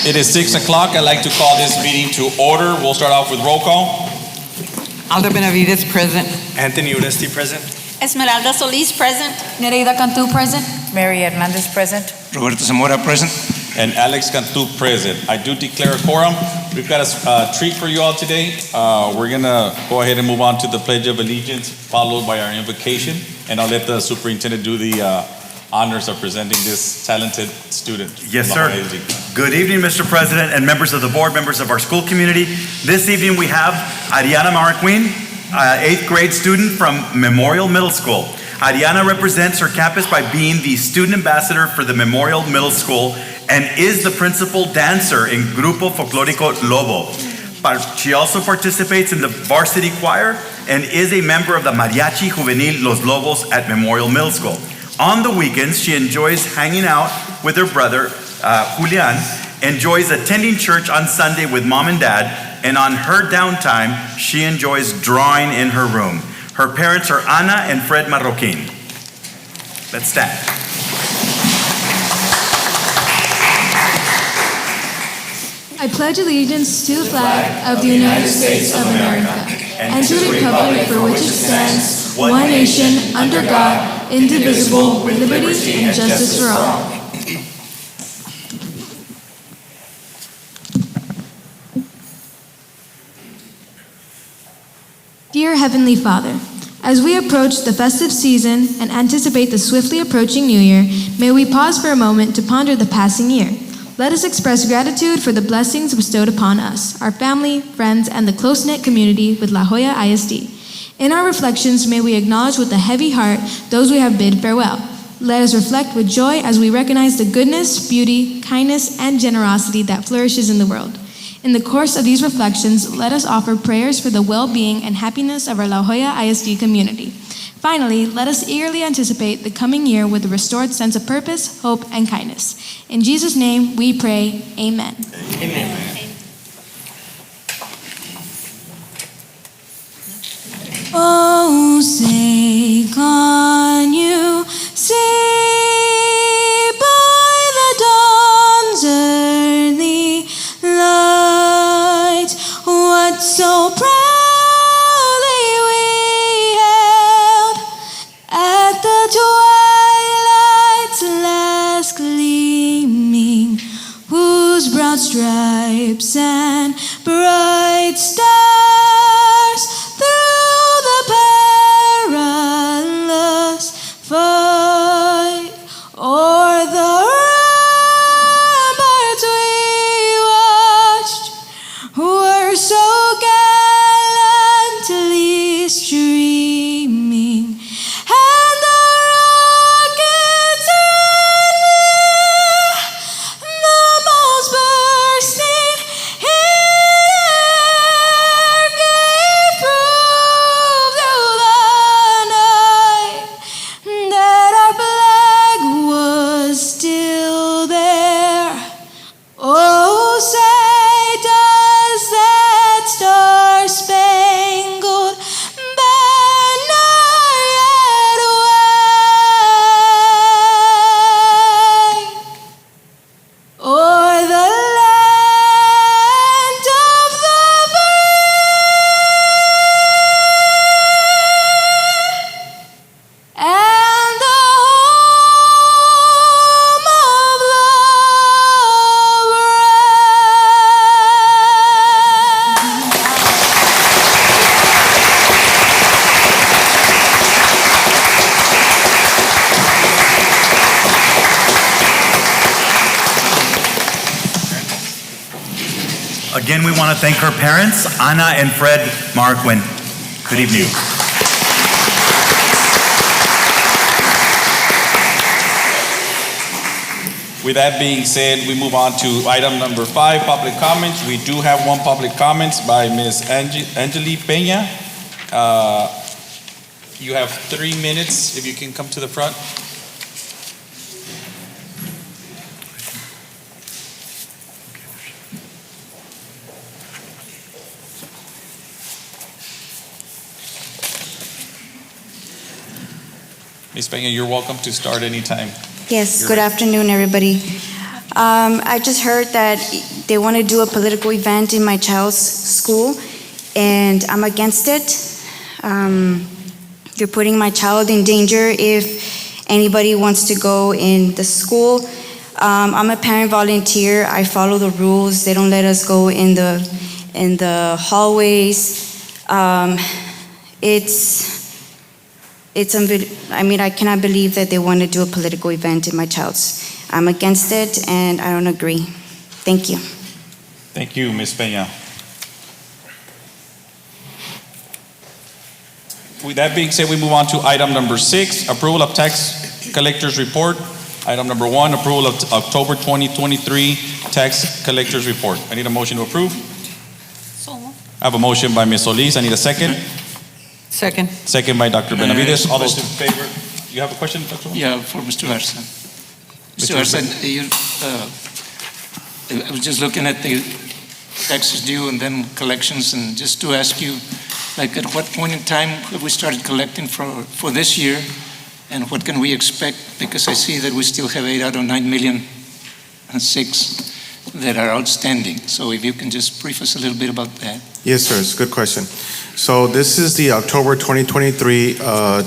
It is 6 o'clock. I'd like to call this meeting to order. We'll start off with roll call. Aldo Benavides present. Anthony Uresti present. Esmeralda Solis present. Nereida Cantu present. Mary Hernandez present. Roberto Zamora present. And Alex Cantu present. I do declare a quorum. We've got a treat for you all today. We're going to go ahead and move on to the Pledge of Allegiance, followed by our invocation. And I'll let the superintendent do the honors of presenting this talented student. Yes, sir. Good evening, Mr. President and members of the board, members of our school community. This evening we have Ariana Marquin, 8th grade student from Memorial Middle School. Ariana represents her campus by being the student ambassador for the Memorial Middle School and is the principal dancer in Grupo Folclórico Lobo. She also participates in the varsity choir and is a member of the Mariachi Juvenil Los Lobos at Memorial Middle School. On the weekends, she enjoys hanging out with her brother, Julian, enjoys attending church on Sunday with mom and dad, and on her downtime, she enjoys drawing in her room. Her parents are Ana and Fred Marroquin. Let's stand. I pledge allegiance to the flag of the United States of America and to the republic for which it stands, one nation, under God, indivisible, with liberty and justice for all. Dear Heavenly Father, as we approach the festive season and anticipate the swiftly approaching New Year, may we pause for a moment to ponder the passing year. Let us express gratitude for the blessings bestowed upon us, our family, friends, and the close-knit community with La Joya ISD. In our reflections, may we acknowledge with a heavy heart those we have bid farewell. Let us reflect with joy as we recognize the goodness, beauty, kindness, and generosity that flourishes in the world. In the course of these reflections, let us offer prayers for the well-being and happiness of our La Joya ISD community. Finally, let us eagerly anticipate the coming year with a restored sense of purpose, hope, and kindness. In Jesus' name we pray, amen. Amen. Oh, say, can you see by the dawn's early light what so proudly we hailed at the twilight's last gleaming, whose broad stripes and bright stars through the perilous fight o'er the ramparts we watched were so gallantly streaming, and the rockets and the balls bursting in air gave proof through the night that our flag was still there. Oh, say does that star-spangled banner yet wave o'er the land of the free and the home of the brave? Again, we want to thank her parents, Ana and Fred Marquin. Good evening. With that being said, we move on to item number 5, public comments. We do have one public comments by Ms. Angeli Peña. You have 3 minutes if you can come to the front. Ms. Peña, you're welcome to start anytime. Yes, good afternoon, everybody. I just heard that they want to do a political event in my child's school, and I'm against it. They're putting my child in danger if anybody wants to go in the school. I'm a parent volunteer. I follow the rules. They don't let us go in the hallways. I cannot believe that they want to do a political event in my child's. I'm against it, and I don't agree. Thank you. Thank you, Ms. Peña. With that being said, we move on to item number 6, approval of tax collectors report. Item number 1, approval of October 2023 tax collectors report. I need a motion to approve. So moved. I have a motion by Ms. Solis. I need a second. Second. Second by Dr. Benavides. All those in favor? You have a question, Dr. Yeah, for Mr. Garza. Mr. Mr. Garza, I was just looking at the taxes due and then collections, and just to ask you, like, at what point in time have we started collecting for this year, and what can we expect? Because I see that we still have 8 out of 9 million and 6 that are outstanding. So if you can just brief us a little bit about that. Yes, sir. It's a good question. So this is the October 2023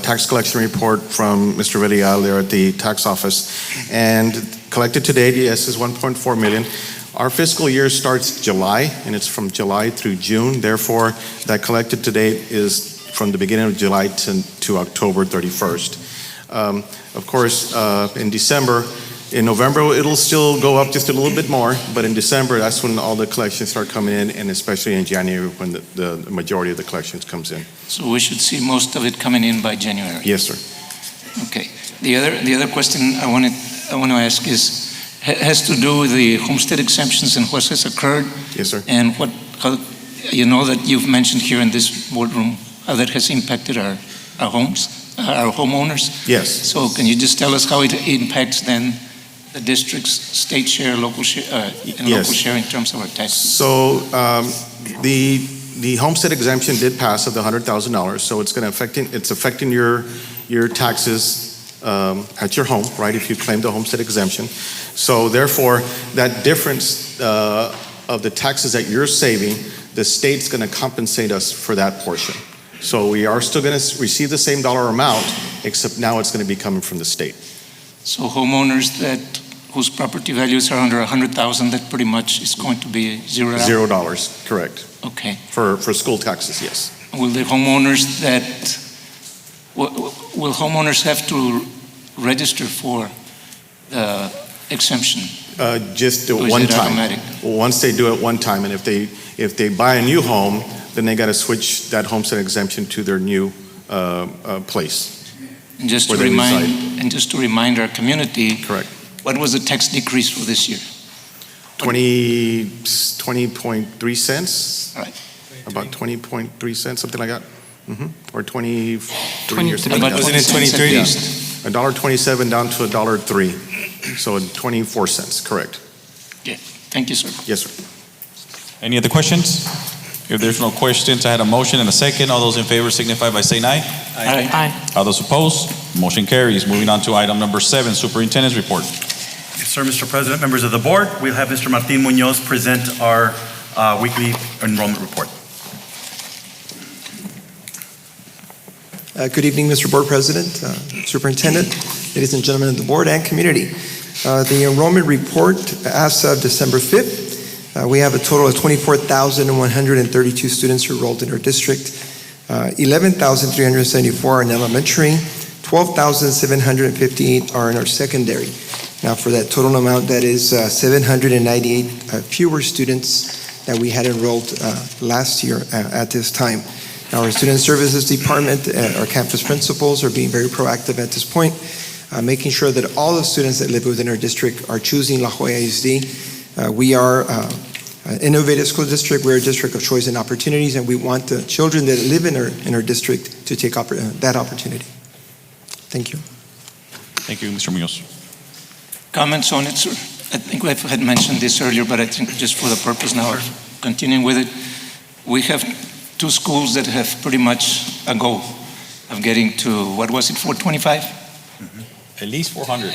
tax collection report from Mr. Villarreal there at the tax office. And collected to date, yes, is 1.4 million. Our fiscal year starts July, and it's from July through June. Therefore, that collected to date is from the beginning of July to October 31st. Of course, in December, in November, it'll still go up just a little bit more, but in December, that's when all the collections start coming in, and especially in January when the majority of the collections comes in. So we should see most of it coming in by January. Yes, sir. Okay. The other question I want to ask has to do with the homestead exemptions and what has occurred. Yes, sir. And how you know that you've mentioned here in this boardroom how that has impacted our homes, our homeowners. Yes. So can you just tell us how it impacts then the district's state share, local share, and Yes. local share in terms of our taxes? So the homestead exemption did pass of the $100,000. So it's affecting your taxes at your home, right? If you claim the homestead exemption. So therefore, that difference of the taxes that you're saving, the state's going to compensate us for that portion. So we are still going to receive the same dollar amount, except now it's going to be coming from the state. So homeowners whose property values are under 100,000, that pretty much is going to be $0. $0, correct. Okay. For school taxes, yes. Will the homeowners will homeowners have to register for the exemption? Just do Or it is one it time. automatic? Once they do it one time, and if they buy a new home, then they got to switch that homestead exemption to their new place. And just where to they remind, reside. and just to remind our community, Correct. what was the tax decrease for this year? 20.3 cents. Right. About 20.3 cents, something like that. Or 23 or 23. something like that. Wasn't it 23? Yeah. $1.27 down to $1.03. So 24 cents, correct. Yeah. Thank you, sir. Yes, sir. Any other questions? If there's no questions, I had a motion and a second. All those in favor signify by saying aye. Aye. Aye. All those opposed? Motion carries. Moving on to item number 7, Superintendent's report. Yes, sir, Mr. President, members of the board, we'll have Mr. Martin Munoz present our weekly enrollment report. Good evening, Mr. Board President, Superintendent, ladies and gentlemen of the board and community. The enrollment report as of December 5th, we have a total of 24,132 students enrolled in our district. 11,374 are in elementary, 12,758 are in our secondary. Now for that total amount, that is 798 fewer students that we had enrolled last year at this time. Now our Student Services Department, our campus principals are being very proactive at this point, making sure that all the students that live within our district are choosing LJISD. We are an innovative school district. We're a district of choice and opportunities, and we want the children that live in our district to take that opportunity. Thank you. Thank you, Mr. Munoz. Comments on it, sir? I think I had mentioned this earlier, but I think just for the purpose now of continuing with it, we have 2 schools that have pretty much a goal of getting to, what was it, 425? At least 400.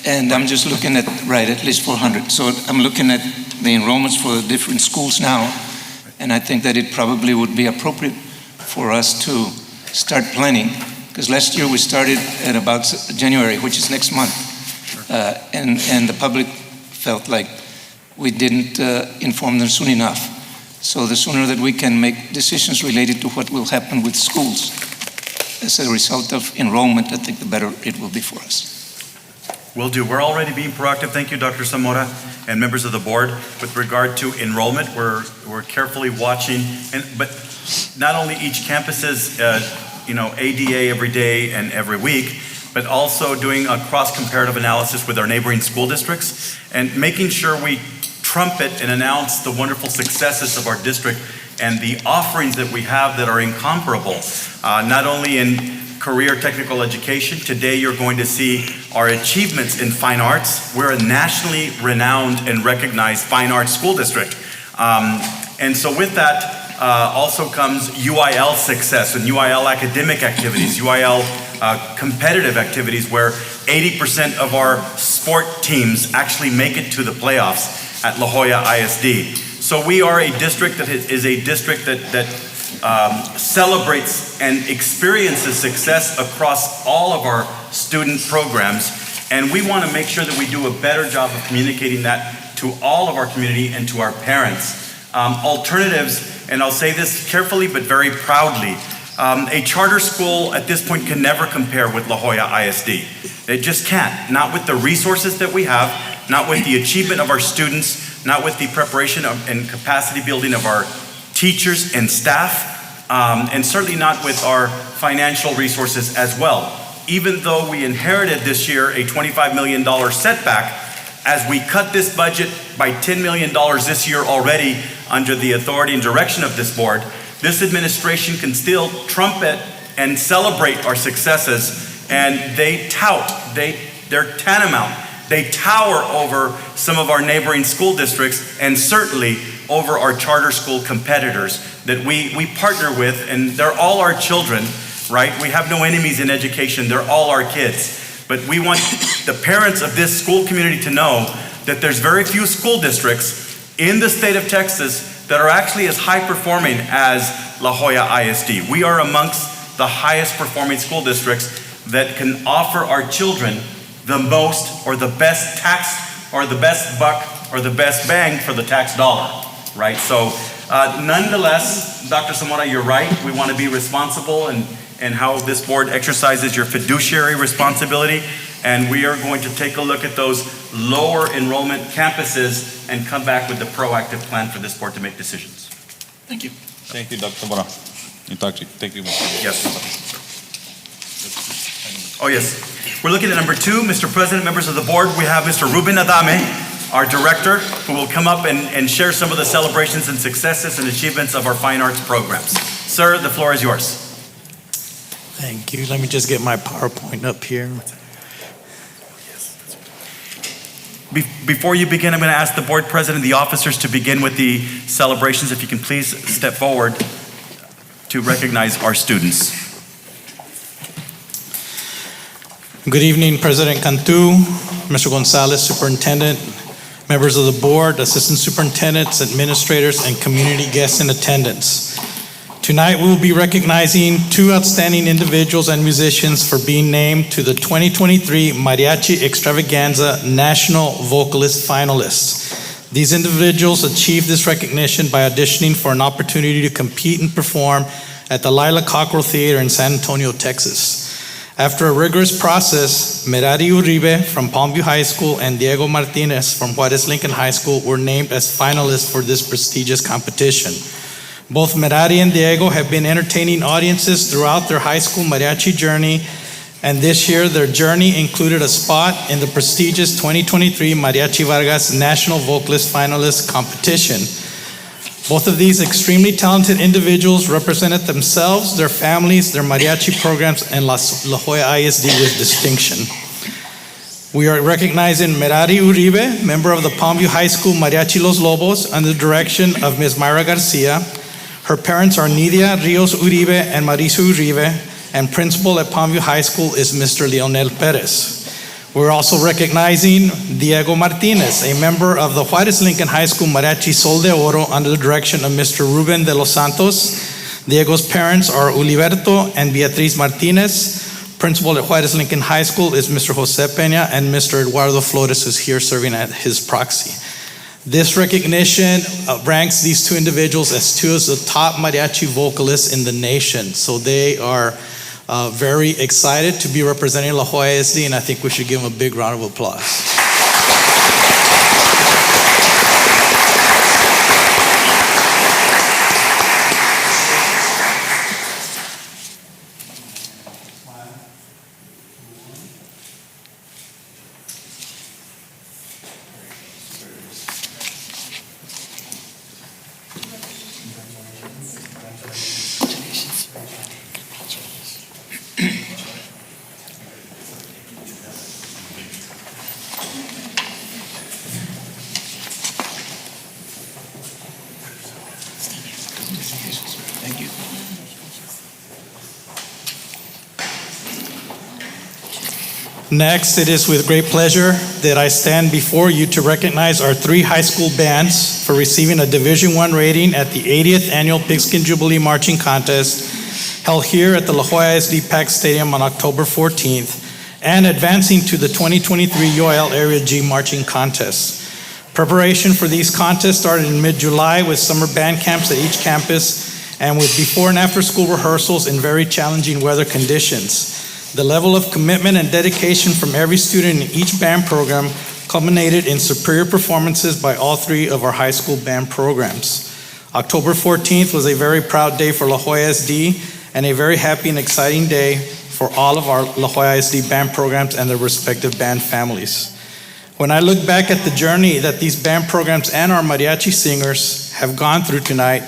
And I'm just looking at, right, at least 400. So I'm looking at the enrollments for the different schools now, and I think that it probably would be appropriate for us to start planning, because last year we started at about January, which is next month, and the public felt like we didn't inform them soon enough. So the sooner that we can make decisions related to what will happen with schools as a result of enrollment, I think the better it will be for us. Will do. We're already being proactive. Thank you, Dr. Zamora and members of the board. With regard to enrollment, we're carefully watching, but not only each campus's ADA every day and every week, but also doing a cross-comparative analysis with our neighboring school districts and making sure we trumpet and announce the wonderful successes of our district and the offerings that we have that are incomparable, not only in career technical education. Today you're going to see our achievements in fine arts. We're a nationally renowned and recognized fine arts school district. And so with that also comes UIL success and UIL academic activities, UIL competitive activities where 80% of our sport teams actually make it to the playoffs at La Jolla ISD. So we are a district that is a district that celebrates and experiences success across all of our student programs, and we want to make sure that we do a better job of communicating that to all of our community and to our parents. Alternatives, and I'll say this carefully but very proudly, a charter school at this point can never compare with La Jolla ISD. It just can't, not with the resources that we have, not with the achievement of our students, not with the preparation and capacity building of our teachers and staff, and certainly not with our financial resources as well. Even though we inherited this year a $25 million setback, as we cut this budget by $10 million this year already under the authority and direction of this board, this administration can still trumpet and celebrate our successes, and they tout, they're tantamount. They tower over some of our neighboring school districts and certainly over our charter school competitors that we partner with, and they're all our children, right? We have no enemies in education, they're all our kids. But we want the parents of this school community to know that there's very few school districts in the state of Texas that are actually as high performing as La Jolla ISD. We are amongst the highest performing school districts that can offer our children the most or the best tax or the best buck or the best bang for the tax dollar, right? So nonetheless, Dr. Zamora, you're right. We want to be responsible and how this board exercises your fiduciary responsibility. And we are going to take a look at those lower enrollment campuses and come back with the proactive plan for this board to make decisions. Thank you. Thank you, Dr. Zamora. Thank you. Yes. Oh, yes. We're looking at number 2, Mr. President, members of the board. We have Mr. Ruben Adame, our director, who will come up and share some of the celebrations and successes and achievements of our fine arts programs. Sir, the floor is yours. Thank you. Let me just get my PowerPoint up here. Before you begin, I'm going to ask the board president and the officers to begin with the celebrations. If you can please step forward to recognize our students. Good evening, President Cantu, Mr. Gonzalez, Superintendent, members of the board, assistant superintendents, administrators, and community guests in attendance. Tonight, we will be recognizing 2 outstanding individuals and musicians for being named to the 2023 Mariachi Extravaganza National Vocalist Finalists. These individuals achieved this recognition by auditioning for an opportunity to compete and perform at the Lila Cockrell Theater in San Antonio, Texas. After a rigorous process, Merari Uribe from Palmview High School and Diego Martinez from Juarez Lincoln High School were named as finalists for this prestigious competition. Both Merari and Diego have been entertaining audiences throughout their high school mariachi journey, and this year their journey included a spot in the prestigious 2023 Mariachi Vargas National Vocalist Finalist Competition. Both of these extremely talented individuals represented themselves, their families, their mariachi programs, and La Jolla ISD with distinction. We are recognizing Merari Uribe, member of the Palmview High School Mariachi Los Lobos, under the direction of Ms. Myra Garcia. Her parents are Nidia Rios Uribe and Marisu Uribe, and principal at Palmview High School is Mr. Leonel Perez. We're also recognizing Diego Martinez, a member of the Juarez Lincoln High School Mariachi Sol de Oro under the direction of Mr. Ruben de los Santos. Diego's parents are Uliberto and Beatriz Martinez. Principal at Juarez Lincoln High School is Mr. Jose Peña, and Mr. Eduardo Flores is here serving at his proxy. This recognition ranks these two individuals as two of the top mariachi vocalists in the nation. So they are very excited to be representing La Joya SD, and I think we should give them a big round of applause. Thank you. Next, it is with great pleasure that I stand before you to recognize our three high school bands for receiving a Division I rating at the 80th Annual Pigskin Jubilee Marching Contest held here at the La Joya SD PAC Stadium on October 14th and advancing to the 2023 UIL Area G Marching Contest. Preparation for these contests started in mid-July with summer band camps at each campus and with before and after school rehearsals in very challenging weather conditions. The level of commitment and dedication from every student in each band program culminated in superior performances by all three of our high school band programs. October 14th was a very proud day for La Joya SD and a very happy and exciting day for all of our La Joya SD band programs and their respective band families. When I look back at the journey that these band programs and our mariachi singers have gone through tonight,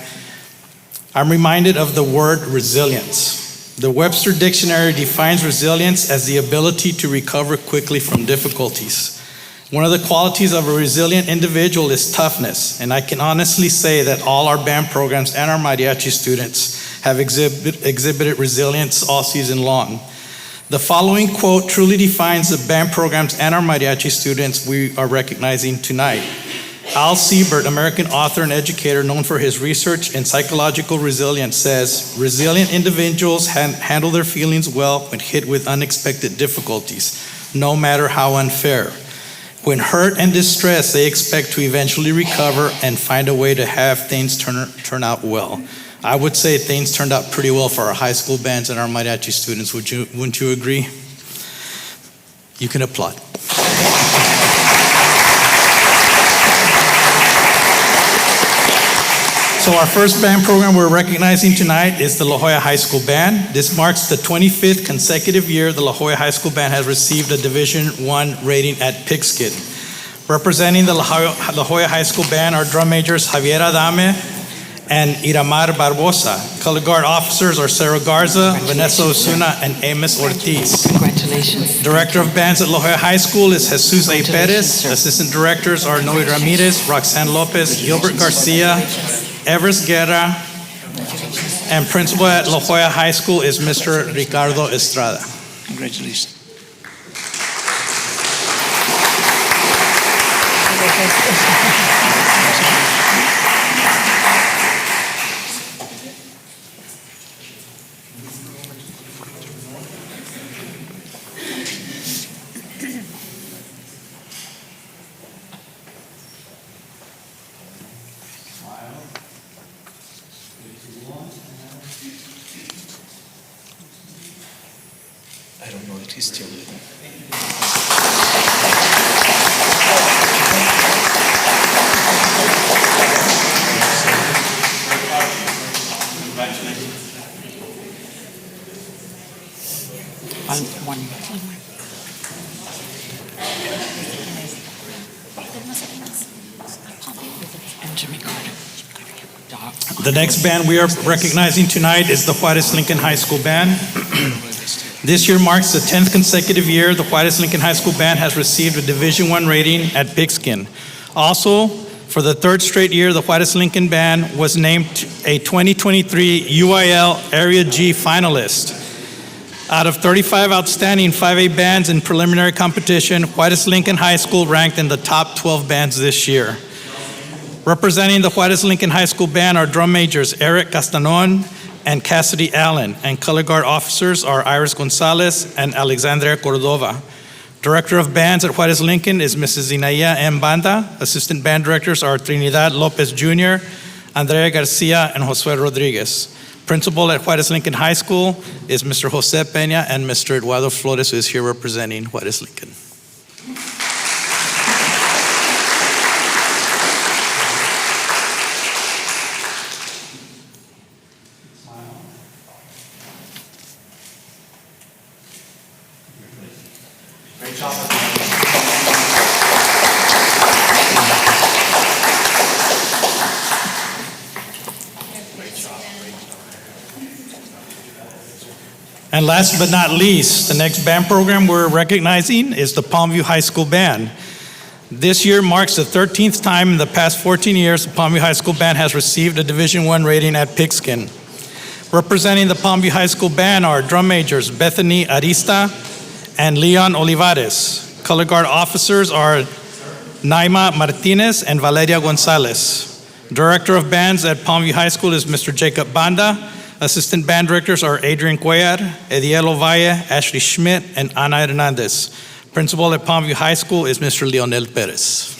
I'm reminded of the word resilience. The Webster Dictionary defines resilience as the ability to recover quickly from difficulties. One of the qualities of a resilient individual is toughness, and I can honestly say that all our band programs and our mariachi students have exhibited resilience all season long. The following quote truly defines the band programs and our mariachi students we are recognizing tonight. Al Siebert, American author and educator known for his research in psychological resilience, says, "Resilient individuals handle their feelings well when hit with unexpected difficulties, no matter how unfair. When hurt and distressed, they expect to eventually recover and find a way to have things turn out well." I would say things turned out pretty well for our high school bands and our mariachi students. Wouldn't you agree? You can applaud. So our first band program we're recognizing tonight is the La Joya High School Band. This marks the 25th consecutive year the La Joya High School Band has received a Division I rating at Pigskin. Representing the La Joya High School Band are drum majors Javier Adame and Iramar Barbosa. Color guard officers are Sarah Garza, Vanessa Osuna, and Amos Ortiz. Congratulations. Director of bands at La Joya High School is Jesus A. Perez. Assistant directors are Noe Ramirez, Roxanne Lopez, Gilbert Garcia, Everest Guerra, and principal at La Joya High School is Mr. Ricardo Estrada. Congratulations. I don't know if he's still living. One. And Jimmy Carter. The next band we are recognizing tonight is the Juarez Lincoln High School Band. This year marks the 10th consecutive year the Juarez Lincoln High School Band has received a Division I rating at Pigskin. Also, for the third straight year, the Juarez Lincoln Band was named a 2023 UIL Area G finalist. Out of 35 outstanding 5A bands in preliminary competition, Juarez Lincoln High School ranked in the top 12 bands this year. Representing the Juarez Lincoln High School band are drum majors Eric Castanon and Cassidy Allen, and color guard officers are Iris Gonzalez and Alexandria Cordova. Director of bands at Juarez Lincoln is Mrs. Inaya M. Banda. Assistant band directors are Trinidad Lopez Jr., Andrea Garcia, and Josue Rodriguez. Principal at Juarez Lincoln High School is Mr. Jose Peña and Mr. Eduardo Flores, who is here representing Juarez Lincoln. And last but not least, the next band program we're recognizing is the Palmview High School Band. This year marks the 13th time in the past 14 years the Palmview High School Band has received a Division I rating at Pigskin. Representing the Palmview High School Band are drum majors Bethany Arista and Leon Olivares. Color guard officers are Naima Martinez and Valeria Gonzalez. Director of bands at Palmview High School is Mr. Jacob Banda. Assistant band directors are Adrian Cuellar, Ediel Ovalle, Ashley Schmidt, and Ana Hernandez. Principal at Palmview High School is Mr. Leonel Perez.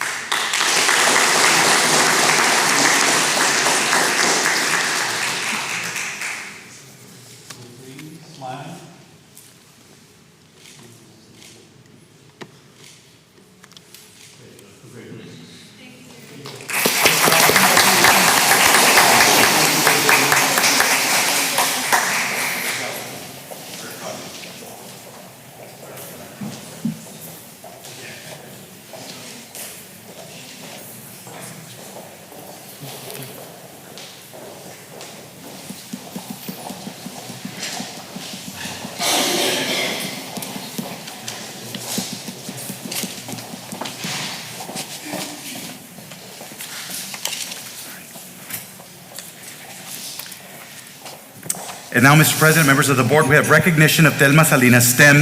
And now, Mr. President, members of the board, we have recognition of Thelma Salinas STEM,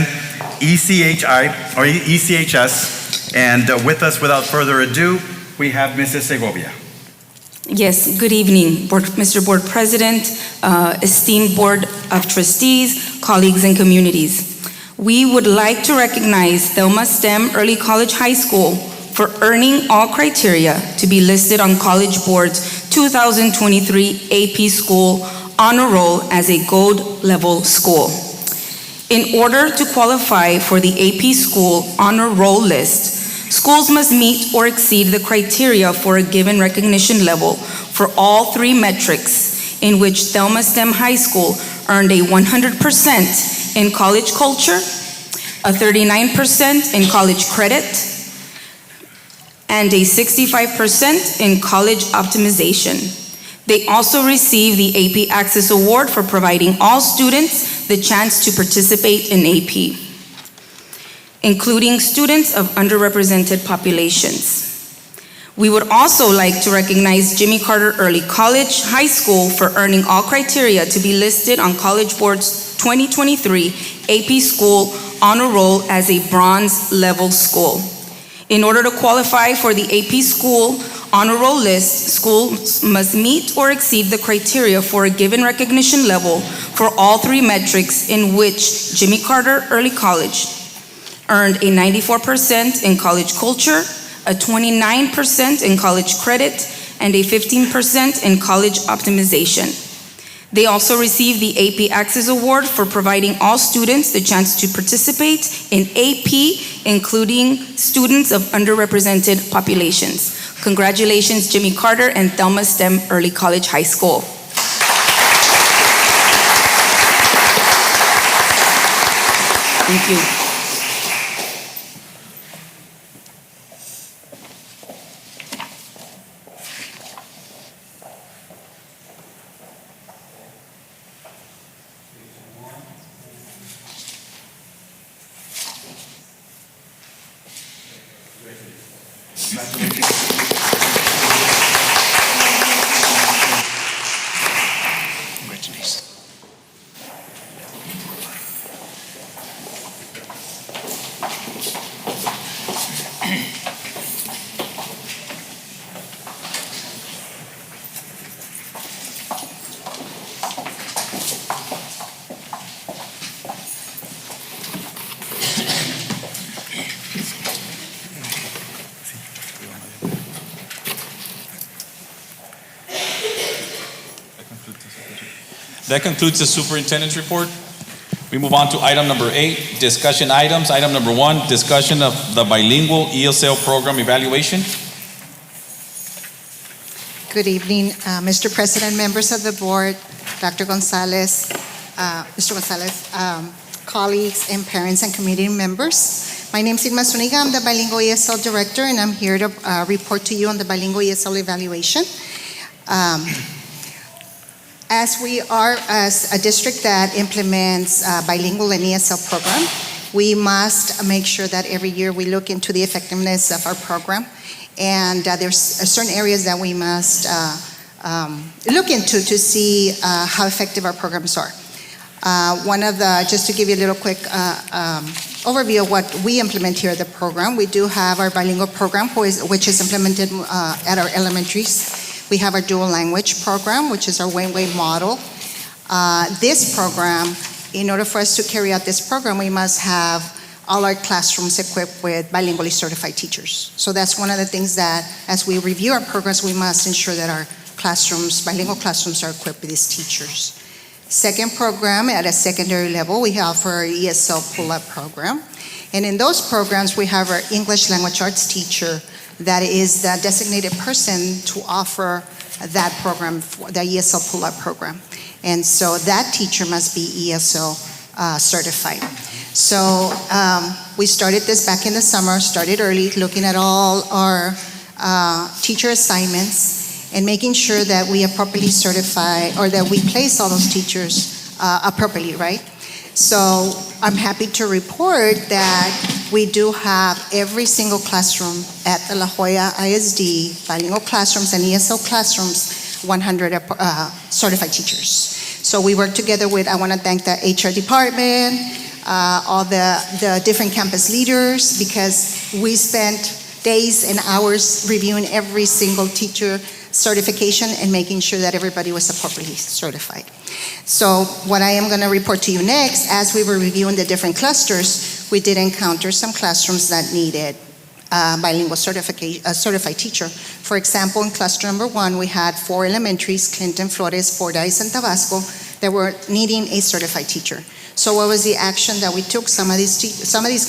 ECHI, or ECHS. And with us, without further ado, we have Mrs. Segovia. Yes, good evening, Mr. Board President, esteemed Board of Trustees, colleagues, and communities. We would like to recognize Thelma STEM Early College High School for earning all criteria to be listed on College Board's 2023 AP School Honor Roll as a gold level school. In order to qualify for the AP School Honor Roll list, schools must meet or exceed the criteria for a given recognition level for all three metrics, in which Thelma STEM High School earned a 100% in college culture, a 39% in college credit, and a 65% in college optimization. They also received the AP Access Award for providing all students the chance to participate in AP, including students of underrepresented populations. We would also like to recognize Jimmy Carter Early College High School for earning all criteria to be listed on College Board's 2023 AP School Honor Roll as a bronze level school. In order to qualify for the AP School Honor Roll list, schools must meet or exceed the criteria for a given recognition level for all three metrics, in which Jimmy Carter Early College earned a 94% in college culture, a 29% in college credit, and a 15% in college optimization. They also received the AP Access Award for providing all students the chance to participate in AP, including students of underrepresented populations. Congratulations, Jimmy Carter and Thelma STEM Early College High School. Thank you. Congratulations. That concludes the superintendent's report. We move on to item number 8, discussion items. Item number 1, discussion of the bilingual ESL program evaluation. Good evening, Mr. President, members of the board, Dr. Gonzalez, Mr. Gonzalez, colleagues and parents and community members. My name is Irma Zuniga. I'm the Bilingual ESL Director, and I'm here to report to you on the Bilingual ESL evaluation. As we are as a district that implements bilingual and ESL program, we must make sure that every year we look into the effectiveness of our program. And there's certain areas that we must look into to see how effective our programs are. Just to give you a little quick overview of what we implement here at the program, we do have our bilingual program, which is implemented at our elementaries. We have our dual language program, which is our Way model. This program, in order for us to carry out this program, we must have all our classrooms equipped with bilingually certified teachers. So that's one of the things that, as we review our programs, we must ensure that our classrooms, bilingual classrooms, are equipped with these teachers. Second program, at a secondary level, we offer our ESL pull-up program. And in those programs, we have our English language arts teacher that is the designated person to offer that program, the ESL pull-up program. And so that teacher must be ESL certified. So we started this back in the summer, started early, looking at all our teacher assignments and making sure that we appropriately certify, or that we place all those teachers appropriately, right? So I'm happy to report that we do have every single classroom at the La Jolla ISD, bilingual classrooms and ESL classrooms, 100 certified teachers. So we work together with, I want to thank the HR department, all the different campus leaders, because we spent days and hours reviewing every single teacher certification and making sure that everybody was appropriately certified. So what I am going to report to you next, as we were reviewing the different clusters, we did encounter some classrooms that needed bilingual certified teacher. For example, in cluster number 1, we had 4 elementaries, Clinton, Flores, Fordyce, and Tabasco, that were needing a certified teacher. So what was the action that we took? Some of these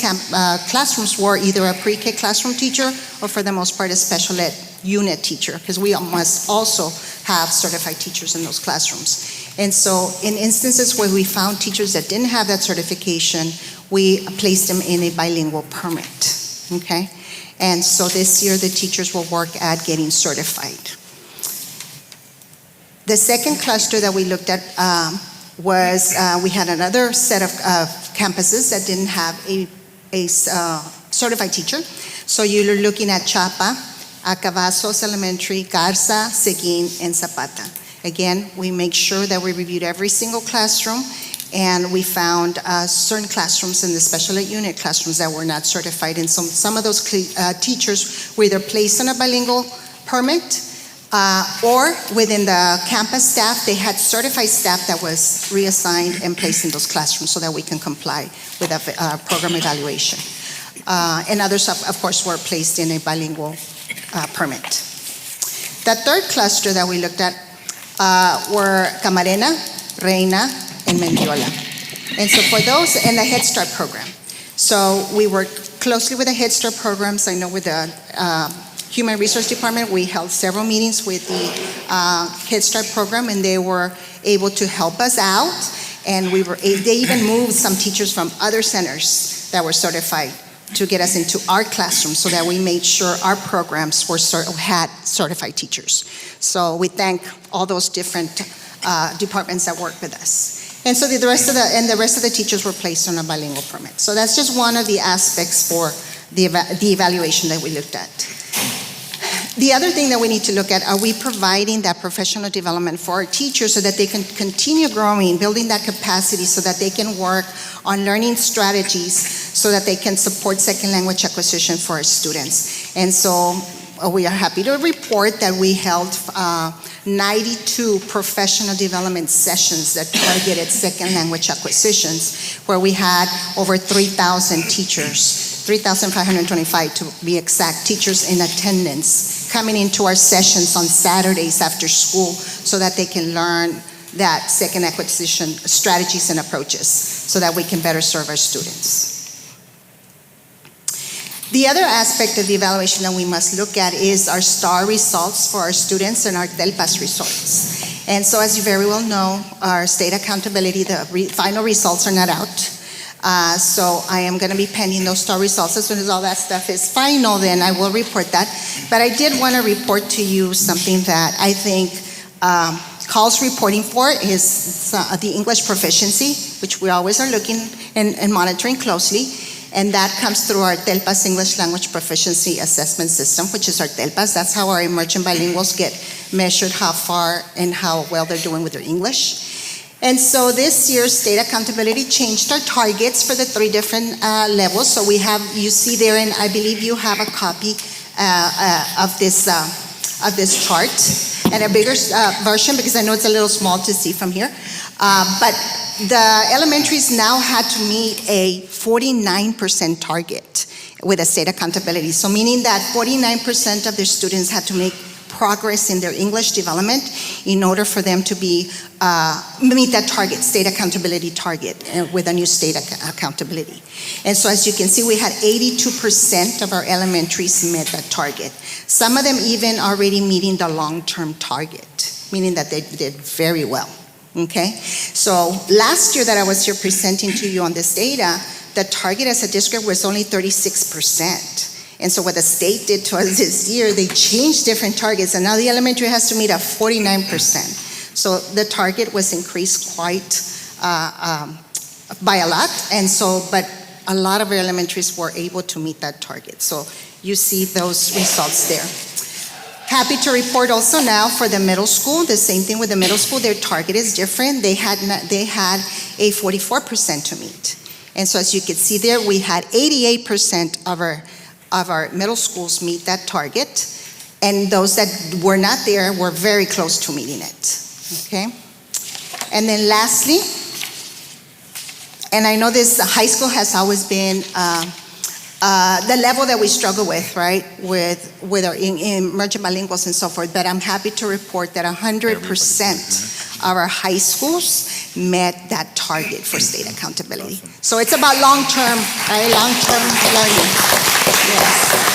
classrooms were either a pre-K classroom teacher or, for the most part, a special ed unit teacher, because we must also have certified teachers in those classrooms. And so in instances where we found teachers that didn't have that certification, we placed them in a bilingual permit, okay? And so this year the teachers will work at getting certified. The second cluster that we looked at was we had another set of campuses that didn't have a certified teacher. So you're looking at Chapa, Cavazos Elementary, Garza, Seguin, and Zapata. Again, we make sure that we reviewed every single classroom, and we found certain classrooms in the special ed unit classrooms that were not certified. And some of those teachers were either placed on a bilingual permit, or within the campus staff, they had certified staff that was reassigned and placed in those classrooms so that we can comply with a program evaluation. And others, of course, were placed in a bilingual permit. The third cluster that we looked at were Camarena, Reina, and Mendiola. And so for those, and the Head Start program. So we worked closely with the Head Start programs. I know with the Human Resource Department, we held several meetings with the Head Start program, and they were able to help us out. And they even moved some teachers from other centers that were certified to get us into our classroom so that we made sure our programs had certified teachers. So we thank all those different departments that work with us. And so the rest of the teachers were placed on a bilingual permit. So that's just one of the aspects for the evaluation that we looked at. The other thing that we need to look at, are we providing that professional development for our teachers so that they can continue growing, building that capacity so that they can work on learning strategies so that they can support second language acquisition for our students. And so we are happy to report that we held 92 professional development sessions that targeted second language acquisitions, where we had over 3,000 teachers, 3,525 to be exact, teachers in attendance coming into our sessions on Saturdays after school so that they can learn that second acquisition strategies and approaches so that we can better serve our students. The other aspect of the evaluation that we must look at is our STAR results for our students and our DELPAS results. And so as you very well know, our state accountability, the final results are not out. So I am going to be pending those STAR results. As soon as all that stuff is final, then I will report that. But I did want to report to you something that I think calls reporting for is the English proficiency, which we always are looking and monitoring closely. And that comes through our DELPAS English Language Proficiency Assessment System, which is our DELPAS. That's how our emerging bilinguals get measured how far and how well they're doing with their English. And so this year's state accountability changed our targets for the 3 different levels. So we have, you see there, and I believe you have a copy of this chart and a bigger version because I know it's a little small to see from here. But the elementaries now had to meet a 49% target with a state accountability. So meaning that 49% of their students had to make progress in their English development in order for them to meet that target, state accountability target with a new state accountability. And so as you can see, we had 82% of our elementaries met that target. Some of them even already meeting the long-term target, meaning that they did very well. Okay, so last year that I was here presenting to you on this data, the target as a district was only 36%. And so what the state did to us this year, they changed different targets, and now the elementary has to meet a 49%. So the target was increased quite by a lot, and so, but a lot of our elementaries were able to meet that target. So you see those results there. Happy to report also now for the middle school, the same thing with the middle school, their target is different. They had a 44% to meet. And so as you can see there, we had 88% of our middle schools meet that target. And those that were not there were very close to meeting it, okay? And then lastly, and I know this high school has always been the level that we struggle with, right, with our emerging bilinguals and so forth, but I'm happy to report that 100% of our high schools met that target for state accountability. So it's about long-term, right, long-term learning. Yes.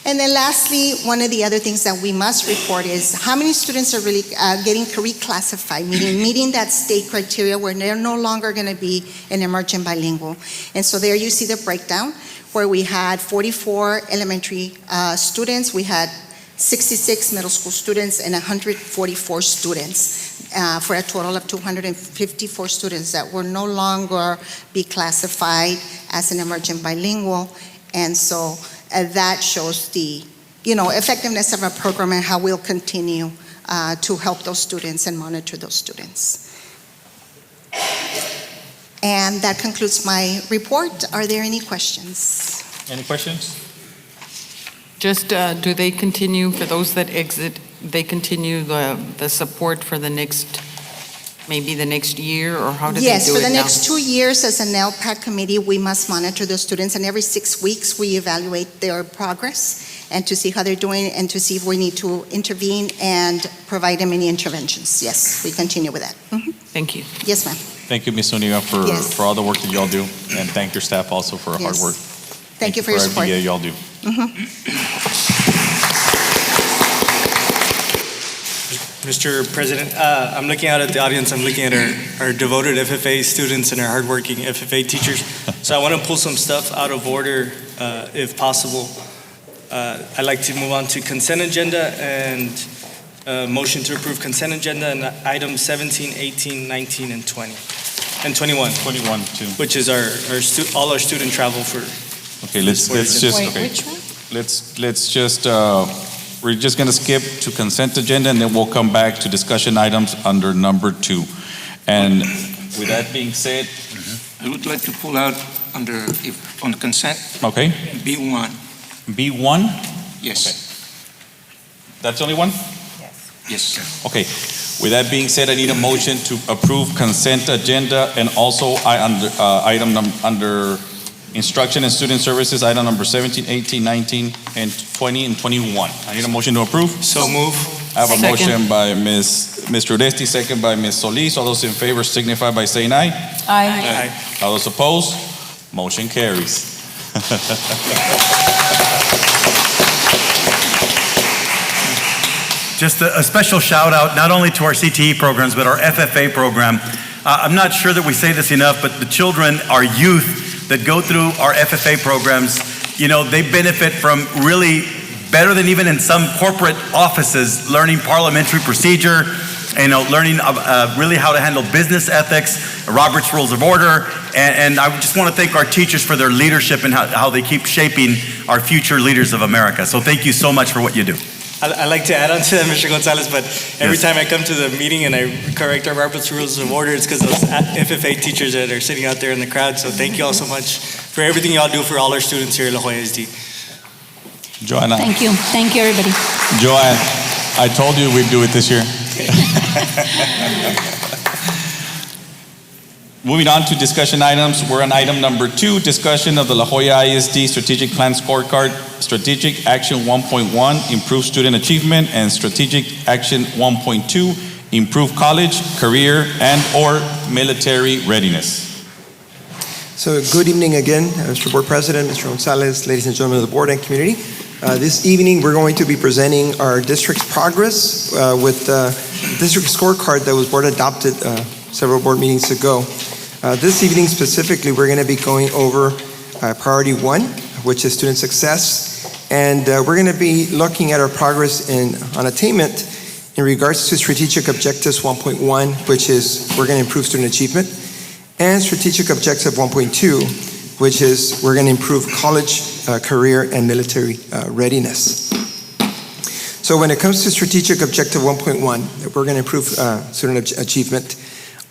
And then lastly, one of the other things that we must report is how many students are really getting reclassified, meeting that state criteria where they're no longer going to be an emerging bilingual. And so there you see the breakdown where we had 44 elementary students, we had 66 middle school students, and 144 students for a total of 254 students that will no longer be classified as an emerging bilingual. And so that shows the, effectiveness of our program and how we'll continue to help those students and monitor those students. And that concludes my report. Are there any questions? Any questions? Just, do they continue, for those that exit, they continue the support for the next, maybe the next year, or how do they do it now? Yes, for the next 2 years as an LPAC committee, we must monitor the students, and every 6 weeks we evaluate their progress and to see how they're doing and to see if we need to intervene and provide them any interventions. Yes, we continue with that. Mm-hmm. Thank you. Yes, ma'am. Thank you, Ms. Zuniga, for all the work that y'all do, and thank your staff also for hard work. Thank you for your support. everything y'all do. Mr. President, I'm looking out at the audience. I'm looking at our devoted FFA students and our hardworking FFA teachers. So I want to pull some stuff out of order, if possible. I'd like to move on to consent agenda and motion to approve consent agenda and items 17, 18, 19, and 20. And 21. 21 too. Which is all our student travel for. Okay, let's just, Wait, okay. which one? Let's just, we're just going to skip to consent agenda, and then we'll come back to discussion items under number 2. And with that being said, I would like to pull out on consent, okay, B1. B1? Yes. Okay. That's the only one? Yes, sir. Okay. With that being said, I need a motion to approve consent agenda and also item under Instruction and Student Services, item number 17, 18, 19, and 20, and 21. I need a motion to approve. So move. I have a Second. motion by Mr. Uresti, second by Ms. Solis. All those in favor signify by saying aye. Aye. All those opposed, motion carries. Just a special shout out, not only to our CTE programs, but our FFA program. I'm not sure that we say this enough, but the children, our youth that go through our FFA programs, they benefit from really better than even in some corporate offices, learning parliamentary procedure, learning really how to handle business ethics, Robert's Rules of Order, and I just want to thank our teachers for their leadership and how they keep shaping our future leaders of America. So thank you so much for what you do. I like to add on to that, Mr. Gonzalez, but every time I come to the meeting and I correct our Robert's Rules of Order, it's because those FFA teachers that are sitting out there in the crowd. So thank you all so much for everything y'all do for all our students here at LJISD. Joanna. Thank you. Thank you, everybody. Joanne, I told you we'd do it this year. Moving on to discussion items, we're on item number 2, discussion of the La Jolla ISD Strategic Plan Scorecard, Strategic Action 1.1, Improve Student Achievement, and Strategic Action 1.2, Improve College, Career, and/or Military Readiness. So good evening again, Mr. Board President, Mr. Gonzalez, ladies and gentlemen of the board and community. This evening, we're going to be presenting our district's progress with the district scorecard that was board adopted several board meetings ago. This evening specifically, we're going to be going over priority 1, which is student success, and we're going to be looking at our progress on attainment in regards to strategic objectives 1.1, which is we're going to improve student achievement, and strategic objective 1.2, which is we're going to improve college, career, and military readiness. So when it comes to strategic objective 1.1, we're going to improve student achievement.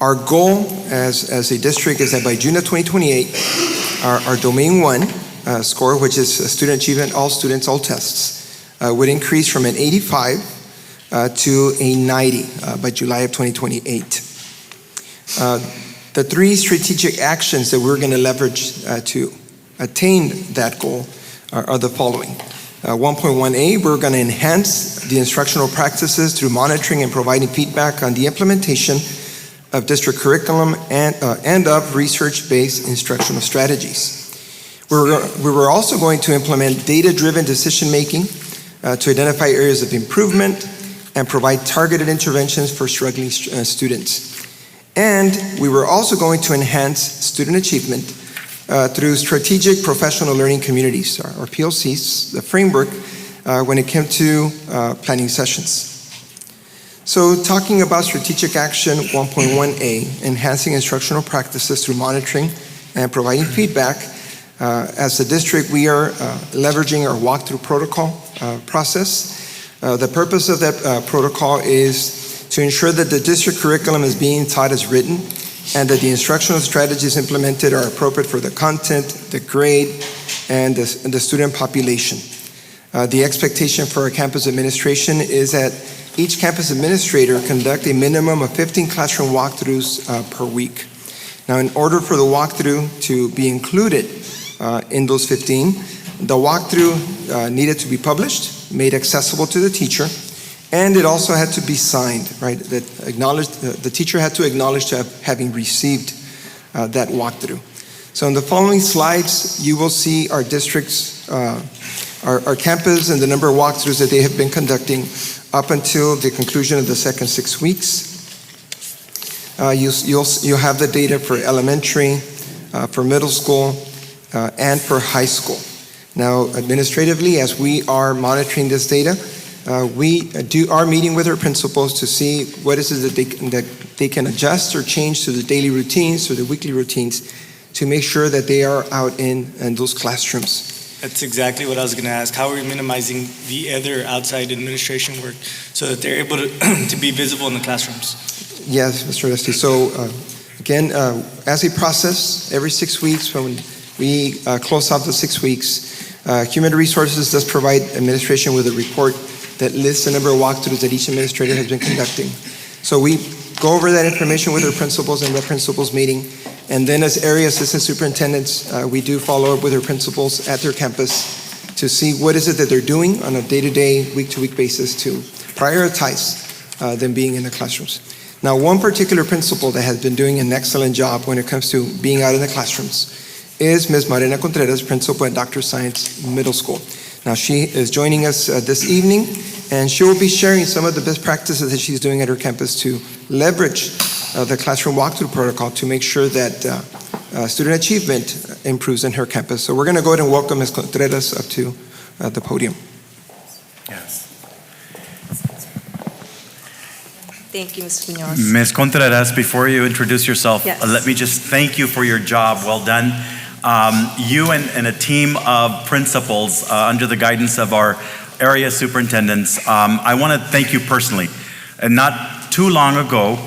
Our goal as a district is that by June of 2028, our domain 1 score, which is student achievement, all students, all tests, would increase from an 85 to a 90 by July of 2028. The 3 strategic actions that we're going to leverage to attain that goal are the following. 1.1A, we're going to enhance the instructional practices through monitoring and providing feedback on the implementation of district curriculum and of research-based instructional strategies. We were also going to implement data-driven decision-making to identify areas of improvement and provide targeted interventions for struggling students. And we were also going to enhance student achievement through strategic professional learning communities, or PLCs, the framework when it came to planning sessions. So talking about strategic action 1.1A, enhancing instructional practices through monitoring and providing feedback, as a district we are leveraging our walkthrough protocol process. The purpose of that protocol is to ensure that the district curriculum is being taught as written and that the instructional strategies implemented are appropriate for the content, the grade, and the student population. The expectation for our campus administration is that each campus administrator conduct a minimum of 15 classroom walkthroughs per week. Now, in order for the walkthrough to be included in those 15, the walkthrough needed to be published, made accessible to the teacher, and it also had to be signed, right? That acknowledged, the teacher had to acknowledge to having received that walkthrough. So in the following slides, you will see our districts, our campus and the number of walkthroughs that they have been conducting up until the conclusion of the second 6 weeks. You'll have the data for elementary, for middle school, and for high school. Now, administratively, as we are monitoring this data, we are meeting with our principals to see what is it that they can adjust or change to the daily routines or the weekly routines to make sure that they are out in those classrooms. That's exactly what I was going to ask. How are we minimizing the other outside administration work so that they're able to be visible in the classrooms? Yes, Mr. Uresti. So again, as a process, every 6 weeks when we close out the 6 weeks, Human Resources does provide administration with a report that lists the number of walkthroughs that each administrator has been conducting. So we go over that information with our principals in the principals meeting, And then as area assistant superintendents, we do follow up with our principals at their campus to see what is it that they're doing on a day-to-day, week-to-week basis to prioritize them being in the classrooms. Now, one particular principal that has been doing an excellent job when it comes to being out in the classrooms is Ms. Marina Contreras, principal at Dr. Science Middle School. Now, she is joining us this evening, and she will be sharing some of the best practices that she's doing at her campus to leverage the classroom walkthrough protocol to make sure that student achievement improves in her campus. So we're going to go ahead and welcome Ms. Contreras up to the podium. Yes. Thank you, Ms. Munoz. Ms. Contreras, before you introduce yourself, Yes. let me just thank you for your job. Well done. You and a team of principals under the guidance of our area superintendents, I want to thank you personally. And not too long ago,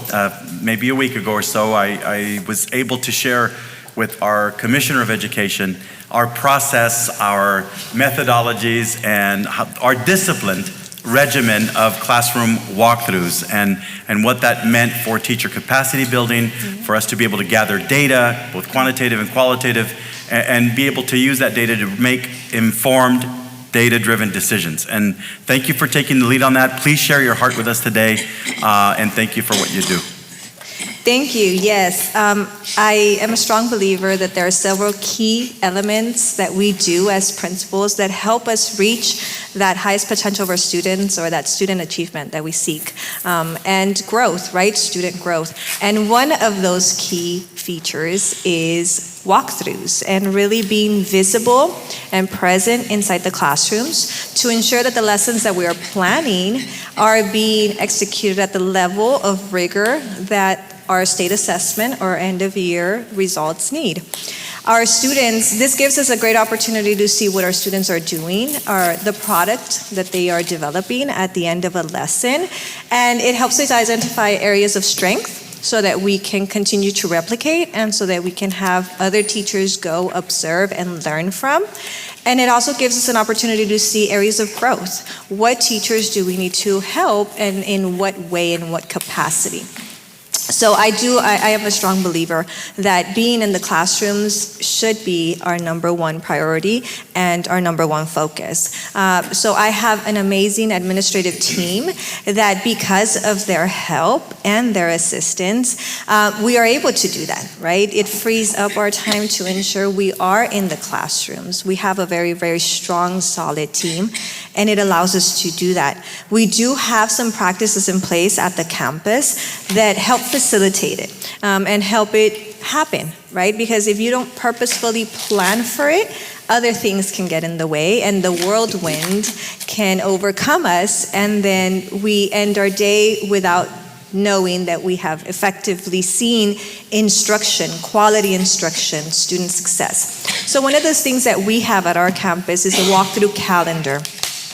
maybe a week ago or so, I was able to share with our Commissioner of Education our process, our methodologies, and our disciplined regimen of classroom walkthroughs and what that meant for teacher capacity building, for us to be able to gather data, both quantitative and qualitative, and be able to use that data to make informed, data-driven decisions. And thank you for taking the lead on that. Please share your heart with us today, and thank you for what you do. Thank you. Yes, I am a strong believer that there are several key elements that we do as principals that help us reach that highest potential of our students or that student achievement that we seek. And growth, right? Student growth. And one of those key features is walkthroughs and really being visible and present inside the classrooms to ensure that the lessons that we are planning are being executed at the level of rigor that our state assessment or end of year results need. Our students, this gives us a great opportunity to see what our students are doing, or the product that they are developing at the end of a lesson, and it helps us identify areas of strength so that we can continue to replicate and so that we can have other teachers go observe and learn from. And it also gives us an opportunity to see areas of growth. What teachers do we need to help and in what way and what capacity? So I am a strong believer that being in the classrooms should be our number one priority and our number one focus. So I have an amazing administrative team that because of their help and their assistance, we are able to do that, right? It frees up our time to ensure we are in the classrooms. We have a very, very strong, solid team, and it allows us to do that. We do have some practices in place at the campus that help facilitate it and help it happen, right? Because if you don't purposefully plan for it, other things can get in the way and the whirlwind can overcome us, and then we end our day without knowing that we have effectively seen instruction, quality instruction, student success. So one of those things that we have at our campus is a walkthrough calendar.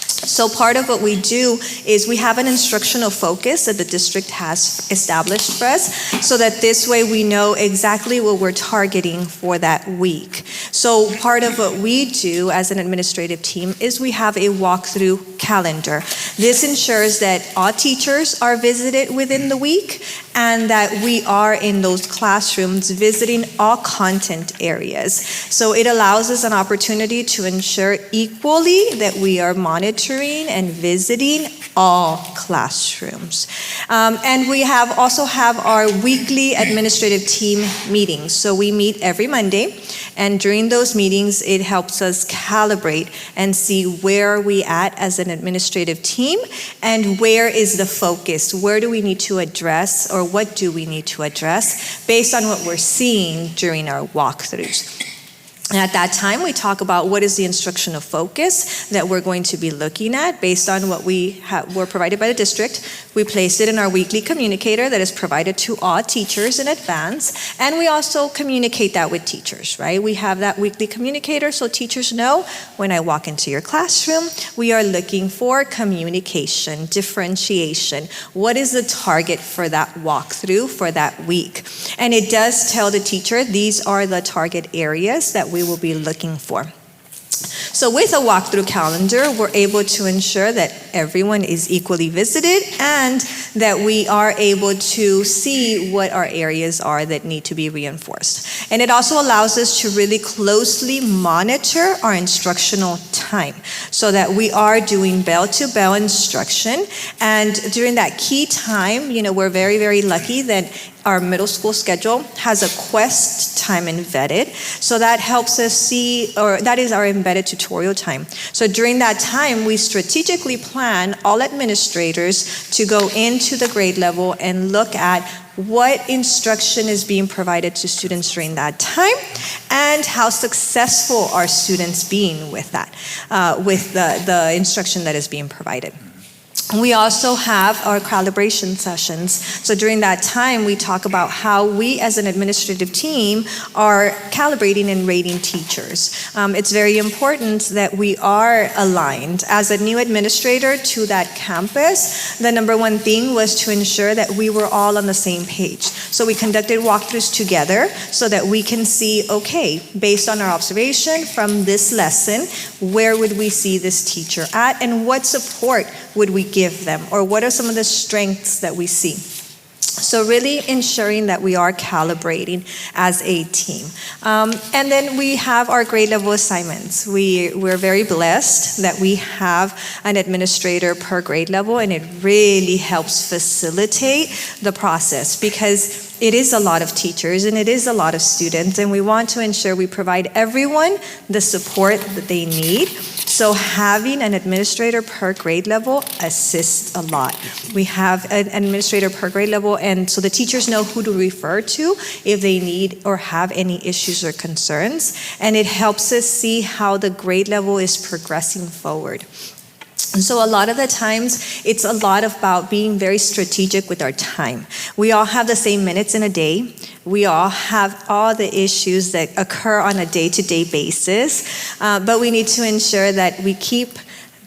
So part of what we do is we have an instructional focus that the district has established for us so that this way we know exactly what we're targeting for that week. So part of what we do as an administrative team is we have a walkthrough calendar. This ensures that all teachers are visited within the week and that we are in those classrooms visiting all content areas. So it allows us an opportunity to ensure equally that we are monitoring and visiting all classrooms. And we also have our weekly administrative team meetings. So we meet every Monday, and during those meetings, it helps us calibrate and see where are we at as an administrative team and where is the focus, where do we need to address or what do we need to address based on what we're seeing during our walkthroughs. And at that time, we talk about what is the instructional focus that we're going to be looking at based on what were provided by the district. We place it in our weekly communicator that is provided to all teachers in advance. And we also communicate that with teachers, right? We have that weekly communicator so teachers know when I walk into your classroom, we are looking for communication, differentiation. What is the target for that walkthrough for that week? And it does tell the teacher these are the target areas that we will be looking for. So with a walkthrough calendar, we're able to ensure that everyone is equally visited and that we are able to see what our areas are that need to be reinforced. And it also allows us to really closely monitor our instructional time so that we are doing bell-to-bell instruction. And during that key time, we're very, very lucky that our middle school schedule has a quest time embedded. So that helps us see, or that is our embedded tutorial time. So during that time, we strategically plan all administrators to go into the grade level and look at what instruction is being provided to students during that time and how successful are students being with that, with the instruction that is being provided. We also have our calibration sessions. So during that time, we talk about how we as an administrative team are calibrating and rating teachers. It's very important that we are aligned. As a new administrator to that campus, the number one thing was to ensure that we were all on the same page. So we conducted walkthroughs together so that we can see, okay, based on our observation from this lesson, where would we see this teacher at and what support would we give them, or what are some of the strengths that we see? So really ensuring that we are calibrating as a team. And then we have our grade level assignments. We're very blessed that we have an administrator per grade level, and it really helps facilitate the process because it is a lot of teachers and it is a lot of students, and we want to ensure we provide everyone the support that they need. So having an administrator per grade level assists a lot. We have an administrator per grade level, and so the teachers know who to refer to if they need or have any issues or concerns, and it helps us see how the grade level is progressing forward. And so a lot of the times, it's a lot about being very strategic with our time. We all have the same minutes in a day. We all have all the issues that occur on a day-to-day basis, but we need to ensure that we keep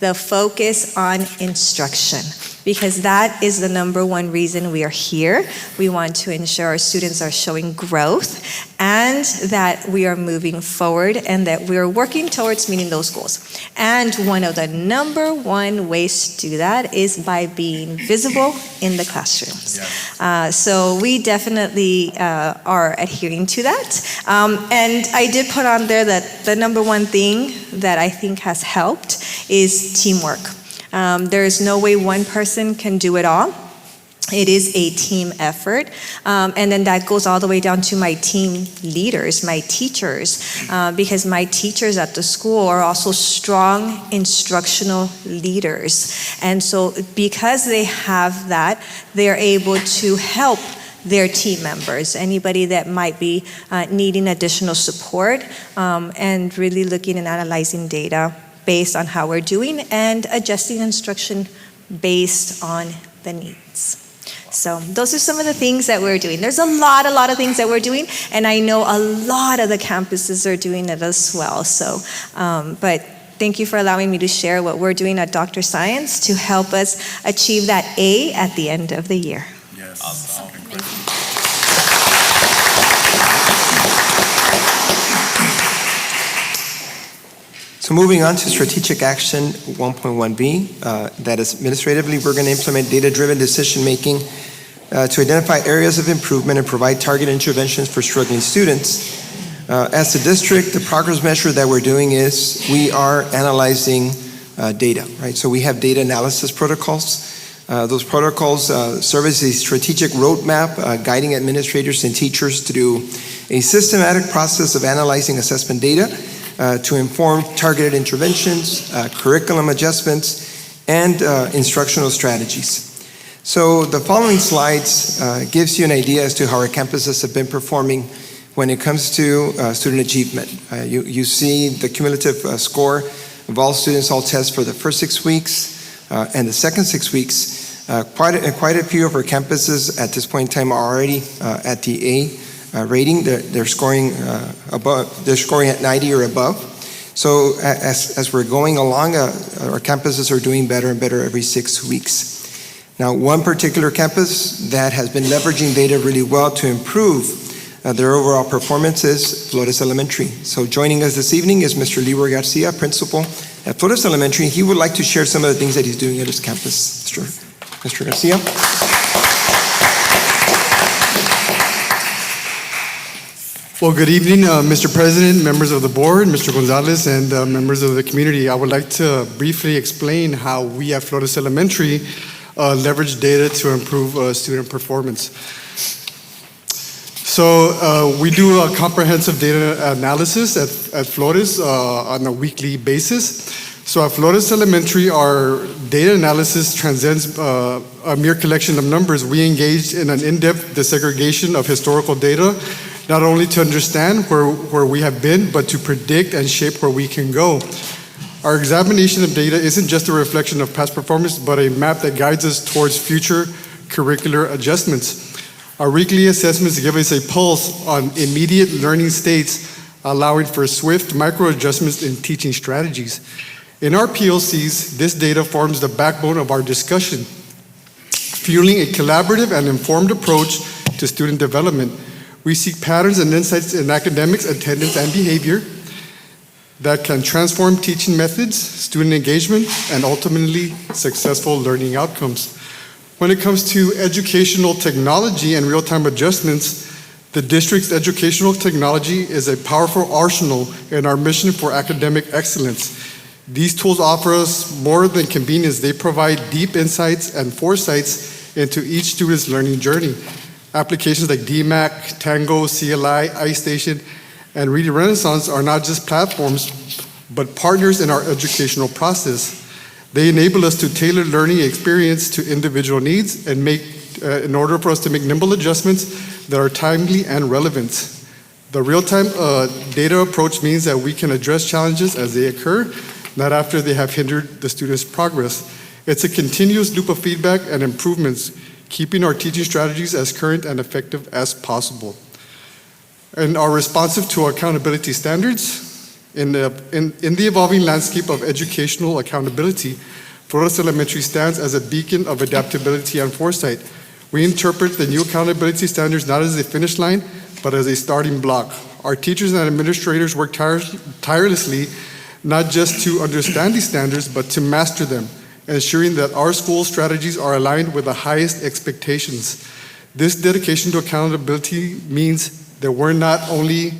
the focus on instruction, because that is the number one reason we are here. We want to ensure our students are showing growth and that we are moving forward and that we are working towards meeting those goals. And one of the number one ways to do that is by being visible in the classrooms. Yes. So we definitely are adhering to that. And I did put on there that the number one thing that I think has helped is teamwork. There is no way one person can do it all. It is a team effort. And then that goes all the way down to my team leaders, my teachers, because my teachers at the school are also strong instructional leaders. And so because they have that, they're able to help their team members, anybody that might be needing additional support, and really looking and analyzing data based on how we're doing and adjusting instruction based on the needs. So those are some of the things that we're doing. There's a lot of things that we're doing, and I know a lot of the campuses are doing it as well. So, but thank you for allowing me to share what we're doing at Dr. Science to help us achieve that A at the end of the year. Yes. Awesome. So moving on to strategic action 1.1b, that is administratively, we're going to implement data-driven decision-making to identify areas of improvement and provide targeted interventions for struggling students. As a district, the progress measure that we're doing is we are analyzing data, right? So we have data analysis protocols. Those protocols serve as a strategic roadmap guiding administrators and teachers to do a systematic process of analyzing assessment data to inform targeted interventions, curriculum adjustments, and instructional strategies. So the following slides gives you an idea as to how our campuses have been performing when it comes to student achievement. You see the cumulative score of all students, all tests for the first 6 weeks and the second 6 weeks. Quite a few of our campuses at this point in time are already at the A rating. They're scoring above. They're scoring at 90 or above. So as we're going along, our campuses are doing better and better every 6 weeks. Now, one particular campus that has been leveraging data really well to improve their overall performance is Flores Elementary. So joining us this evening is Mr. Leroy Garcia, principal at Flores Elementary. He would like to share some of the things that he's doing at his campus. Mr. Garcia. Well, good evening, Mr. President, members of the board, Mr. Gonzalez, and members of the community. I would like to briefly explain how we at Flores Elementary leverage data to improve student performance. So we do a comprehensive data analysis at Flores on a weekly basis. So at Flores Elementary, our data analysis transcends a mere collection of numbers. We engage in an in-depth desegregation of historical data, not only to understand where we have been, but to predict and shape where we can go. Our examination of data isn't just a reflection of past performance, but a map that guides us towards future curricular adjustments. Our weekly assessments give us a pulse on immediate learning states, allowing for swift micro-adjustments in teaching strategies. In our PLCs, this data forms the backbone of our discussion, fueling a collaborative and informed approach to student development. We seek patterns and insights in academics, attendance, and behavior that can transform teaching methods, student engagement, and ultimately successful learning outcomes. When it comes to educational technology and real-time adjustments, the district's educational technology is a powerful arsenal in our mission for academic excellence. These tools offer us more than convenience. They provide deep insights and foresights into each student's learning journey. Applications like DMAC, Tango, CLI, iStation, and Reading Renaissance are not just platforms, but partners in our educational process. They enable us to tailor learning experience to individual needs and in order for us to make nimble adjustments that are timely and relevant. The real-time data approach means that we can address challenges as they occur, not after they have hindered the student's progress. It's a continuous loop of feedback and improvements, keeping our teaching strategies as current and effective as possible. And are responsive to accountability standards. In the evolving landscape of educational accountability, Flores Elementary stands as a beacon of adaptability and foresight. We interpret the new accountability standards not as a finish line, but as a starting block. Our teachers and administrators work tirelessly, not just to understand these standards, but to master them, ensuring that our school strategies are aligned with the highest expectations. This dedication to accountability means that we're not only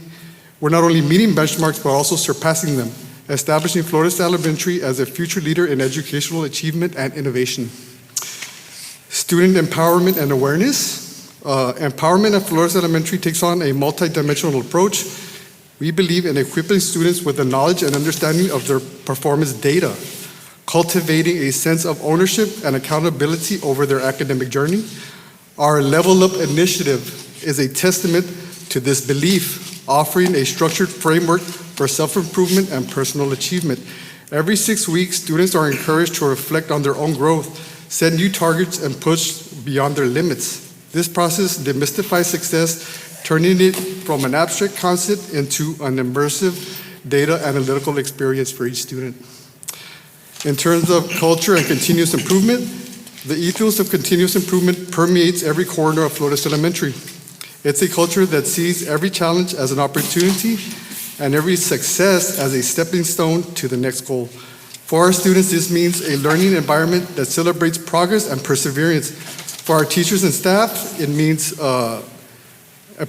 meeting benchmarks, but also surpassing them, establishing Flores Elementary as a future leader in educational achievement and innovation. Student empowerment and awareness. Empowerment at Flores Elementary takes on a multidimensional approach. We believe in equipping students with the knowledge and understanding of their performance data, cultivating a sense of ownership and accountability over their academic journey. Our Level Up initiative is a testament to this belief, offering a structured framework for self-improvement and personal achievement. Every 6 weeks, students are encouraged to reflect on their own growth, set new targets, and push beyond their limits. This process demystifies success, turning it from an abstract concept into an immersive data analytical experience for each student. In terms of culture and continuous improvement, the ethos of continuous improvement permeates every corner of Flores Elementary. It's a culture that sees every challenge as an opportunity and every success as a stepping stone to the next goal. For our students, this means a learning environment that celebrates progress and perseverance. For our teachers and staff, it means a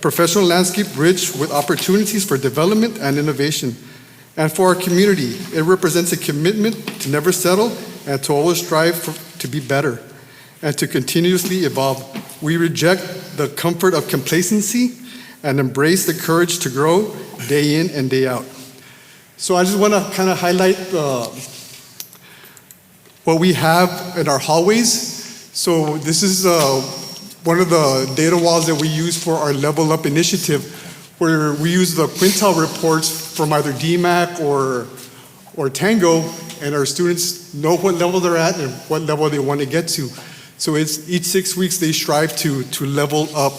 professional landscape rich with opportunities for development and innovation. And for our community, it represents a commitment to never settle and to always strive to be better and to continuously evolve. We reject the comfort of complacency and embrace the courage to grow day in and day out. So I just want to kind of highlight what we have in our hallways. So this is one of the data walls that we use for our Level Up initiative, where we use the quintile reports from either DMAC or Tango, and our students know what level they're at and what level they want to get to. So it's each 6 weeks they strive to level up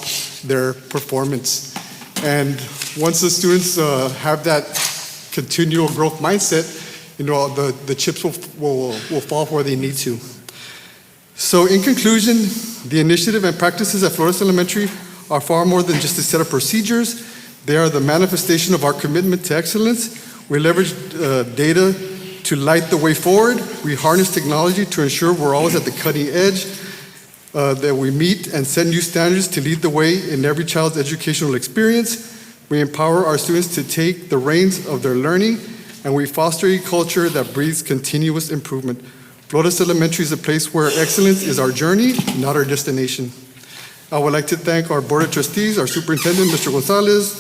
their performance. And once the students have that continual growth mindset, you know, the chips will fall where they need to. So in conclusion, the initiative and practices at Flores Elementary are far more than just a set of procedures. They are the manifestation of our commitment to excellence. We leverage data to to light the way forward. We harness technology to ensure we're always at the cutting edge, that we meet and set new standards to lead the way in every child's educational experience. We empower our students to take the reins of their learning, and we foster a culture that breeds continuous improvement. Flores Elementary is a place where excellence is our journey, not our destination. I would like to thank our Board of Trustees, our Superintendent, Mr. Gonzalez,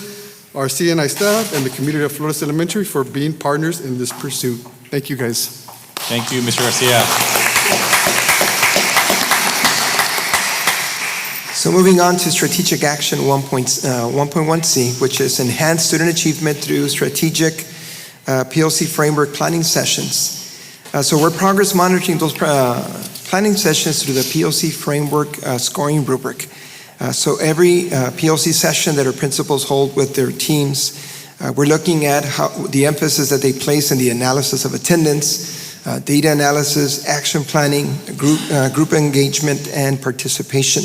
our CNI staff, and the community of Flores Elementary for being partners in this pursuit. Thank you, guys. Thank you, Mr. Garcia. So moving on to Strategic Action 1.1C, which is Enhanced Student Achievement through Strategic PLC Framework Planning Sessions. So we're progress monitoring those planning sessions through the PLC Framework scoring rubric. So every PLC session that our principals hold with their teams, we're looking at how the emphasis that they place in the analysis of attendance, data analysis, action planning, group engagement, and participation.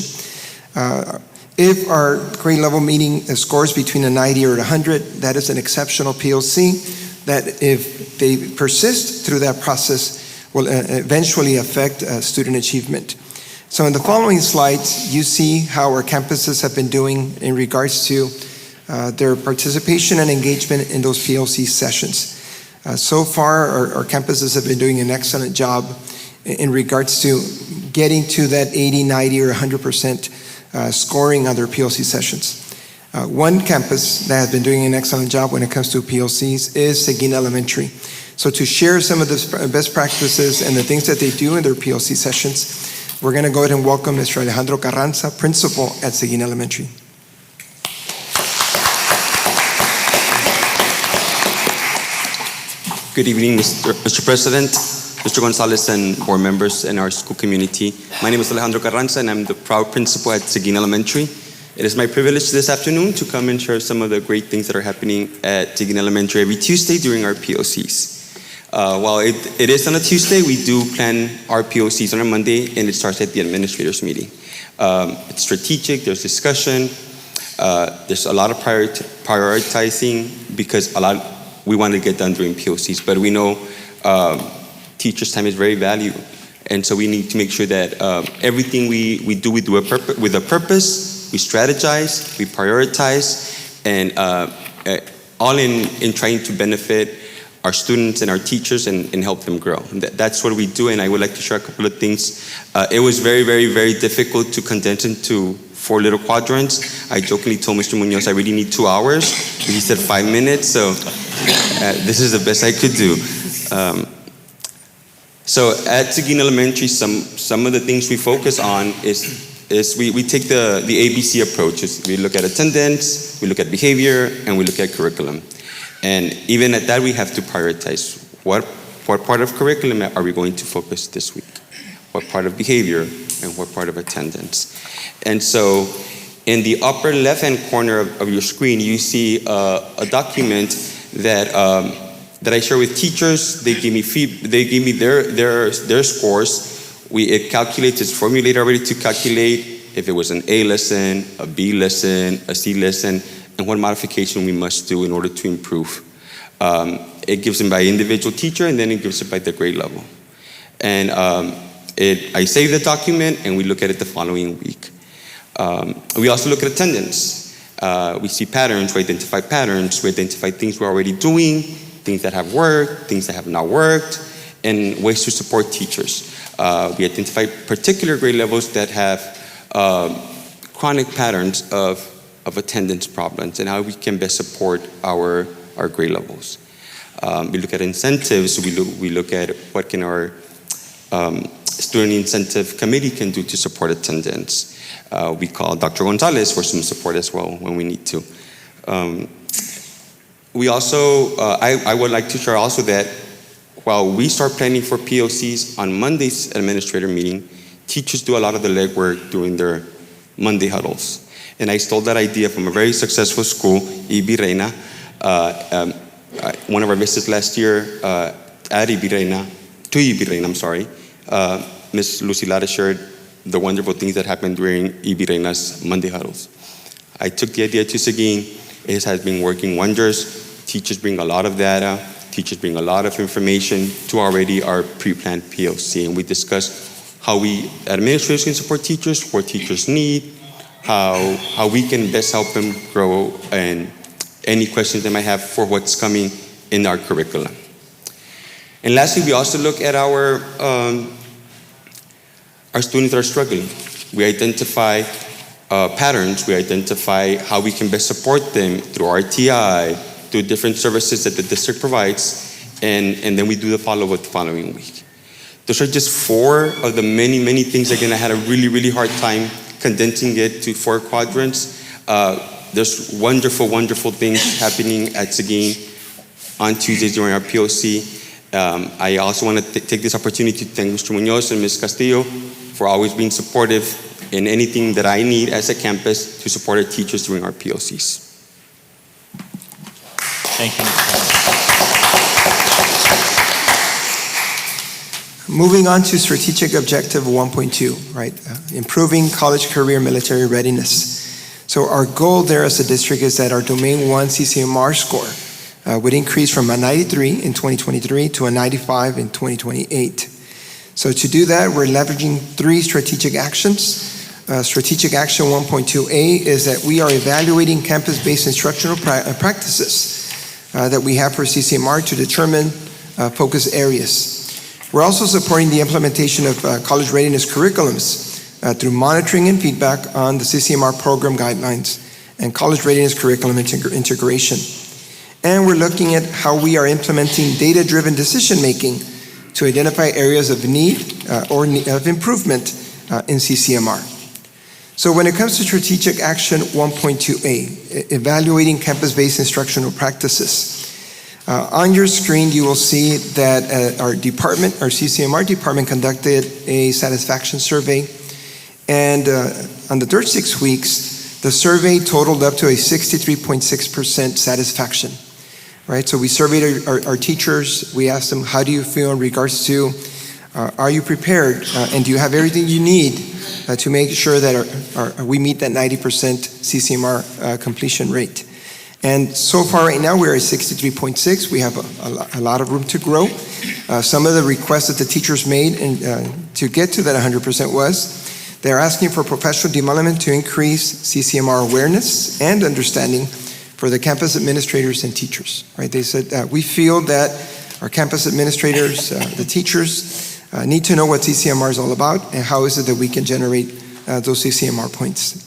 If our grade level meeting scores between a 90 or 100, that is an exceptional PLC that if they persist through that process will eventually affect student achievement. So in the following slides, you see how our campuses have been doing in regards to their participation and engagement in those PLC sessions. So far, our campuses have been doing an excellent job in regards to getting to that 80, 90, or 100% scoring on their PLC sessions. One campus that has been doing an excellent job when it comes to PLCs is Seguin Elementary. So to share some of the best practices and the things that they do in their PLC sessions, we're going to go ahead and welcome Mr. Alejandro Carranza, principal at Seguin Elementary. Good evening, Mr. President, Mr. Gonzalez, and board members and our school community. My name is Alejandro Carranza, and I'm the proud principal at Seguin Elementary. It is my privilege this afternoon to come and share some of the great things that are happening at Seguin Elementary every Tuesday during our POCs. While it is on a Tuesday, we do plan our POCs on a Monday, and it starts at the administrators meeting. It's strategic, there's discussion, there's a lot of prioritizing because we want to get done during POCs, but we know teachers' time is very valuable. And so we need to make sure that everything we do with a purpose, we strategize, we prioritize, and all in trying to benefit our students and our teachers and help them grow. And that's what we do, and I would like to share a couple of things. It was very, very, very difficult to condense into 4 little quadrants. I jokingly told Mr. Munoz I really need 2 hours. He said 5 minutes, so this is the best I could do. So at Seguin Elementary, some of the things we focus on is we take the ABC approach. We look at attendance, we look at behavior, and we look at curriculum. And even at that, we have to prioritize what part of curriculum are we going to focus this week? What part of behavior and what part of attendance? And so in the upper left-hand corner of your screen, you see a document that I share with teachers. They give me their scores. It calculates, it's formulated already to calculate if it was an A lesson, a B lesson, a C lesson, and what modification we must do in order to improve. It gives them by individual teacher, and then it gives it by the grade level. And I save the document, and we look at it the following week. We also look at attendance. We see patterns, we identify patterns, we identify things we're already doing, things that have worked, things that have not worked, and ways to support teachers. We identify particular grade levels that have chronic patterns of attendance problems and how we can best support our grade levels. We look at incentives. We look at what can our student incentive committee can do to support attendance. We call Dr. Gonzalez for some support as well when we need to. We also, I would like to share also that while we start planning for POCs on Monday's administrator meeting, teachers do a lot of the legwork during their Monday huddles. And I stole that idea from a very successful school, IB Reina. One of our visits last year at IB Reina, Ms. Lucilada shared the wonderful things that happened during IB Reina's Monday huddles. I took the idea to Seguin. It has been working wonders. Teachers bring a lot of data. Teachers bring a lot of information to already our pre-planned PLC, and we discuss how we administrators can support teachers, what teachers need, how we can best help them grow, and any questions they might have for what's coming in our curriculum. And lastly, we also look at our students that are struggling. We identify patterns, we identify how we can best support them through RTI, through different services that the district provides, and then we do the follow-up the following week. Those are just 4 of the many, many things. Again, I had a really, really hard time condensing it to 4 quadrants. There's wonderful, wonderful things happening at Seguin on Tuesdays during our POC. I also want to take this opportunity to thank Mr. Munoz and Ms. Castillo for always being supportive in anything that I need as a campus to support our teachers during our POCs. Thank you. Moving on to strategic objective 1.2, right? Improving college career military readiness. So our goal there as a district is that our Domain 1 CCMR score would increase from a 93 in 2023 to a 95 in 2028. So to do that, we're leveraging 3 strategic actions. Strategic action 1.2A is that we are evaluating campus-based instructional practices that we have for CCMR to determine focus areas. We're also supporting the implementation of college readiness curriculums through monitoring and feedback on the CCMR program guidelines and college readiness curriculum integration. And we're looking at how we are implementing data-driven decision-making to identify areas of need or of improvement in CCMR. So when it comes to strategic action 1.2A, evaluating campus-based instructional practices, on your screen you will see that our department, our CCMR department, conducted a satisfaction survey, and on the third 6 weeks, the survey totaled up to a 63.6% satisfaction. Right, so we surveyed our teachers. We asked them, how do you feel in regards to, are you prepared, and do you have everything you need to make sure that we meet that 90% CCMR completion rate? And so far right now we're at 63.6. We have a lot of room to grow. Some of the requests that the teachers made to get to that 100% was, they're asking for professional development to increase CCMR awareness and understanding for the campus administrators and teachers, right? They said, we feel that our campus administrators, the teachers, need to know what CCMR is all about and how is it that we can generate those CCMR points.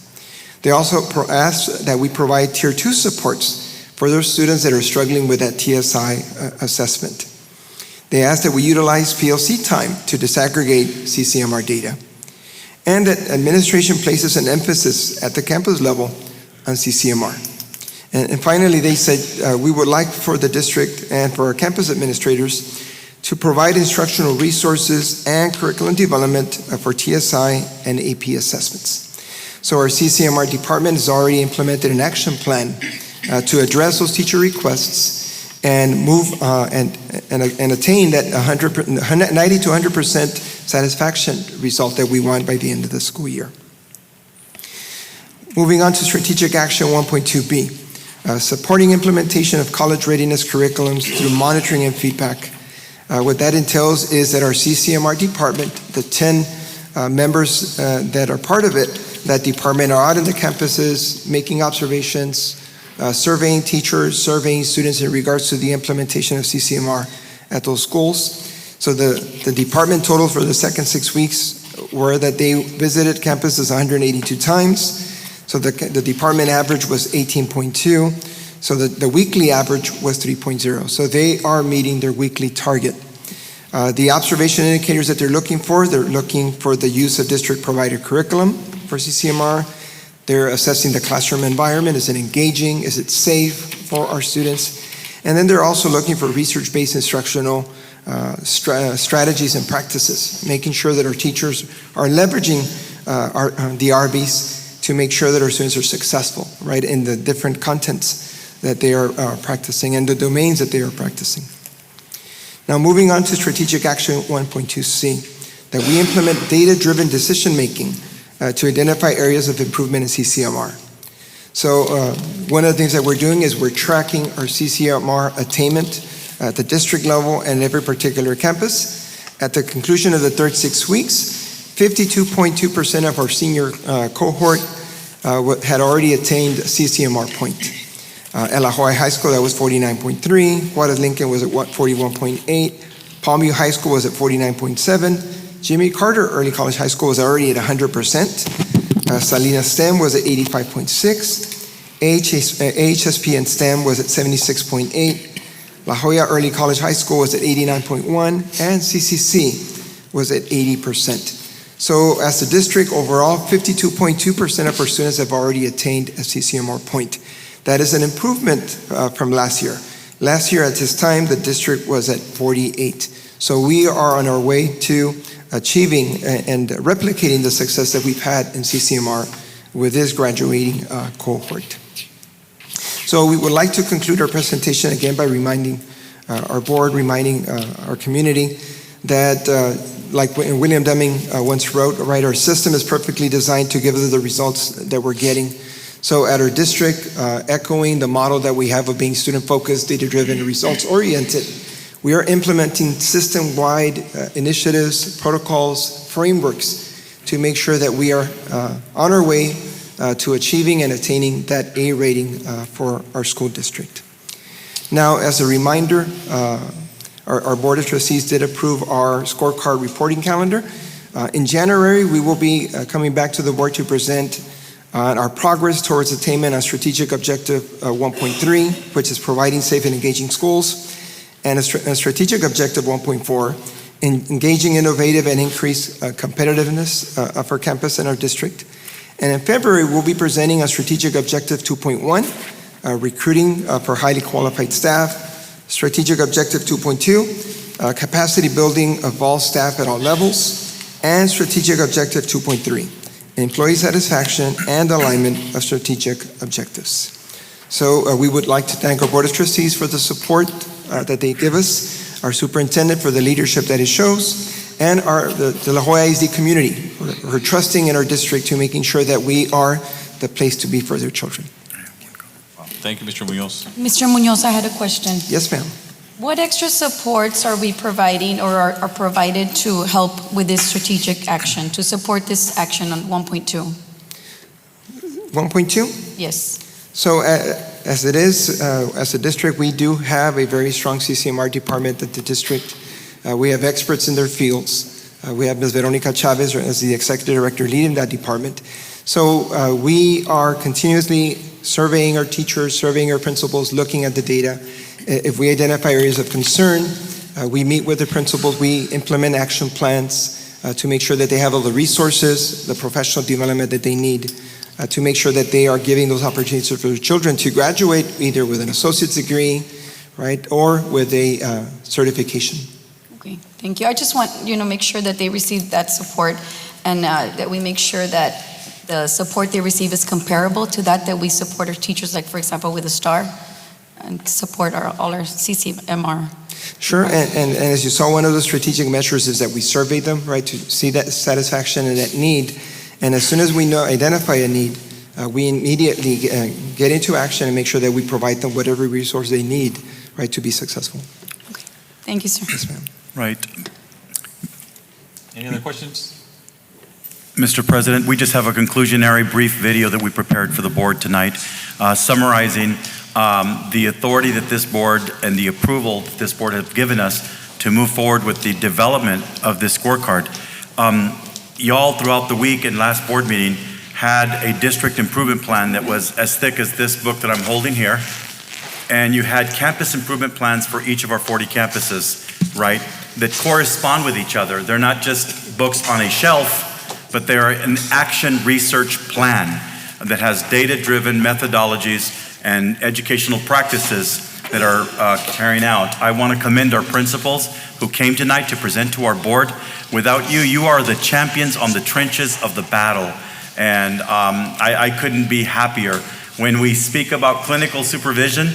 They also asked that we provide Tier 2 supports for those students that are struggling with that TSI assessment. They asked that we utilize PLC time to disaggregate CCMR data, and that administration places an emphasis at the campus level on CCMR. And finally, they said we would like for the district and for our campus administrators to provide instructional resources and curriculum development for TSI and AP assessments. So our CCMR department has already implemented an action plan to address those teacher requests and move and attain that 90 to 100% satisfaction result that we want by the end of the school year. Moving on to strategic action 1.2B. Supporting implementation of college readiness curriculums through monitoring and feedback. What that entails is that our CCMR department, the 10 members that are part of it, that department are out in the campuses making observations, surveying teachers, surveying students in regards to the implementation of CCMR at those schools. So the department total for the second 6 weeks were that they visited campuses 182 times. So the department average was 18.2. So the weekly average was 3.0. So they are meeting their weekly target. The observation indicators that they're looking for the use of district provided curriculum for CCMR. They're assessing the classroom environment. Is it engaging? Is it safe for our students? And then they're also looking for research-based instructional strategies and practices, making sure that our teachers are leveraging the RBs to make sure that our students are successful, right, in the different contents that they are practicing and the domains that they are practicing. Now moving on to strategic action 1.2C, that we implement data-driven decision-making to identify areas of improvement in CCMR. So one of the things that we're doing is we're tracking our CCMR attainment at the district level and every particular campus. At the conclusion of the third 6 weeks, 52.2% of our senior cohort had already attained CCMR point. At La Jolla High School, that was 49.3. Juarez Lincoln was at 41.8. Palmview High School was at 49.7. Jimmy Carter Early College High School was already at 100%. Salinas STEM was at 85.6. AHSP and STEM was at 76.8. La Jolla Early College High School was at 89.1, and CCC was at 80%. So as a district overall, 52.2% of our students have already attained a CCMR point. That is an improvement from last year. Last year at this time, the district was at 48. So we are on our way to achieving and replicating the success that we've had in CCMR with this graduating cohort. So we would like to conclude our presentation again by reminding our board, reminding our community that like William Deming once wrote, right, our system is perfectly designed to give us the results that we're getting. So at our district, echoing the model that we have of being student-focused, data-driven, results-oriented, we are implementing system-wide initiatives, protocols, frameworks to make sure that we are on our way to achieving and attaining that A rating for our school district. Now, as a reminder, our Board of Trustees did approve our scorecard reporting calendar. In January, we will be coming back to the board to present our progress towards attainment on strategic objective 1.3, which is providing safe and engaging schools, and a strategic objective 1.4, engaging innovative and increased competitiveness of our campus and our district. And in February, we'll be presenting a strategic objective 2.1, recruiting for highly qualified staff, strategic objective 2.2, capacity building of all staff at all levels, and strategic objective 2.3, employee satisfaction and alignment of strategic objectives. So we would like to thank our Board of Trustees for the support that they give us, our superintendent for the leadership that he shows, and the La Jolla ISD community for trusting in our district to making sure that we are the place to be for their children. Thank you, Mr. Munoz. Mr. Munoz, I had a question. Yes, ma'am. What extra supports are we providing or are provided to help with this strategic action, to support this action on 1.2? 1.2? Yes. So as it is, as a district, we do have a very strong CCMR department at the district. We have experts in their fields. We have Ms. Veronica Chavez as the executive director leading that department. So we are continuously surveying our teachers, surveying our principals, looking at the data. If we identify areas of concern, we meet with the principals, we implement action plans to make sure that they have all the resources, the professional development that they need to make sure that they are giving those opportunities for their children to graduate either with an associate's degree, right, or with a certification. Okay, thank you. I just want make sure that they receive that support and that we make sure that the support they receive is comparable to that we support our teachers, like for example with a STAR, and support all our CCMR. Sure, and as you saw, one of the strategic measures is that we survey them, right, to see that satisfaction and that need. And as soon as we identify a need, we immediately get into action and make sure that we provide them whatever resource they need, right, to be successful. Okay, thank you, sir. Yes, ma'am. Right. Any other questions? Mr. President, we just have a conclusionary brief video that we prepared for the board tonight, summarizing the authority that this board and the approval that this board has given us to move forward with the development of this scorecard. Y'all throughout the week and last board meeting had a district improvement plan that was as thick as this book that I'm holding here. And you had campus improvement plans for each of our 40 campuses, right, that correspond with each other. They're not just books on a shelf, but they're an action research plan that has data-driven methodologies and educational practices that are carrying out. I want to commend our principals who came tonight to present to our board. Without you, you are the champions on the trenches of the battle. And I couldn't be happier. When we speak about clinical supervision,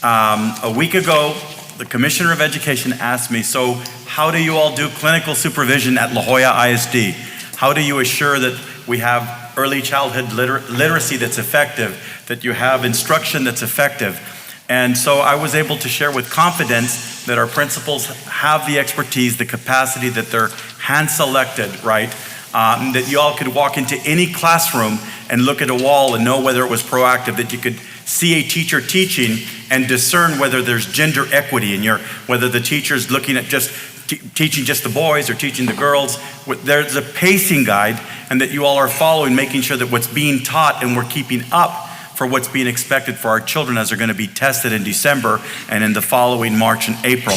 a week ago, the Commissioner of Education asked me, so how do you all do clinical supervision at La Jolla ISD? How do you assure that we have early childhood literacy that's effective, that you have instruction that's effective? And so I was able to share with confidence that our principals have the expertise, the capacity, that they're hand-selected, right? That you all could walk into any classroom and look at a wall and know whether it was proactive, that you could see a teacher teaching and discern whether there's gender equity in whether the teacher's looking at just teaching just the boys or teaching the girls. There's a pacing guide, and that you all are following, making sure that what's being taught and we're keeping up for what's being expected for our children as they're going to be tested in December and in the following March and April.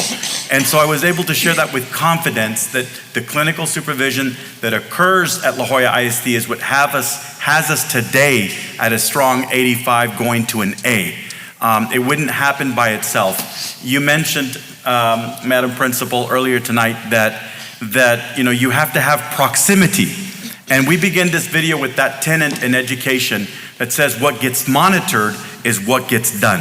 And so I was able to share that with confidence, that the clinical supervision that occurs at La Jolla ISD is what has us today at a strong 85 going to an A. It wouldn't happen by itself. You mentioned, Madam Principal, earlier tonight that you have to have proximity. And we begin this video with that tenet in education that says what gets monitored is what gets done,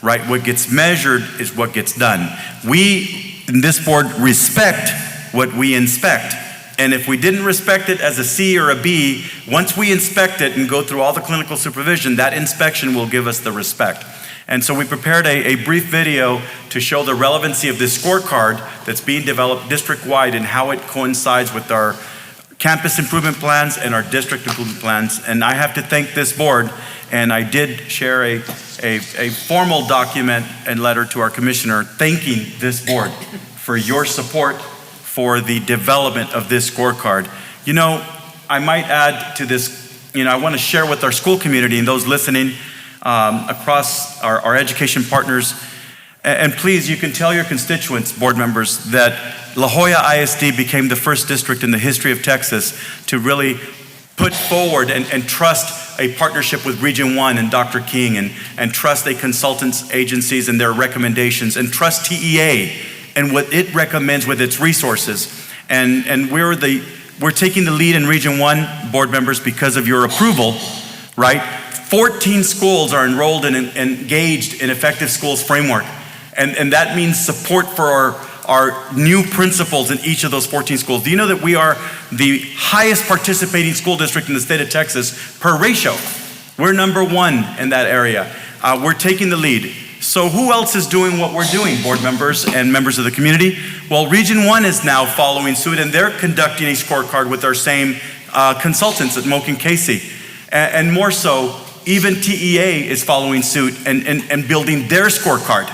right? What gets measured is what gets done. We, in this board, respect what we inspect. And if we didn't respect it as a C or a B, once we inspect it and go through all the clinical supervision, that inspection will give us the respect. And so we prepared a brief video to show the relevancy of this scorecard that's being developed district-wide and how it coincides with our campus improvement plans and our district improvement plans. And I have to thank this board, and I did share a formal document and letter to our commissioner thanking this board for your support for the development of this scorecard. I might add to this, I want to share with our school community and those listening across our education partners. And please, you can tell your constituents, board members, that La Jolla ISD became the first district in the history of Texas to really put forward and trust a partnership with Region 1 and Dr. King, and trust a consultants agencies and their recommendations, and trust TEA and what it recommends with its resources. And we're taking the lead in Region 1, board members, because of your approval, right? 14 schools are enrolled and engaged in Effective Schools Framework. And that means support for our new principals in each of those 14 schools. Do you know that we are the highest participating school district in the state of Texas per ratio? We're number 1 in that area. We're taking the lead. So who else is doing what we're doing, board members and members of the community? Well, Region 1 is now following suit, and they're conducting a scorecard with our same consultants at Moak and Casey. And more so, even TEA is following suit and building their scorecard.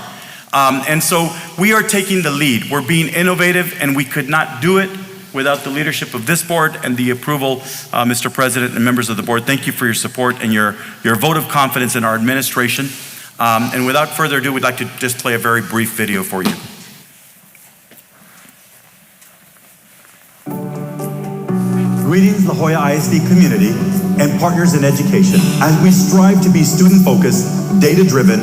And so we are taking the lead. We're being innovative, and we could not do it without the leadership of this board and the approval, Mr. President and members of the board. Thank you for your support and your vote of confidence in our administration. And without further ado, we'd like to just play a very brief video for you. Greetings, La Jolla ISD community and partners in education. As we strive to be student-focused, data-driven,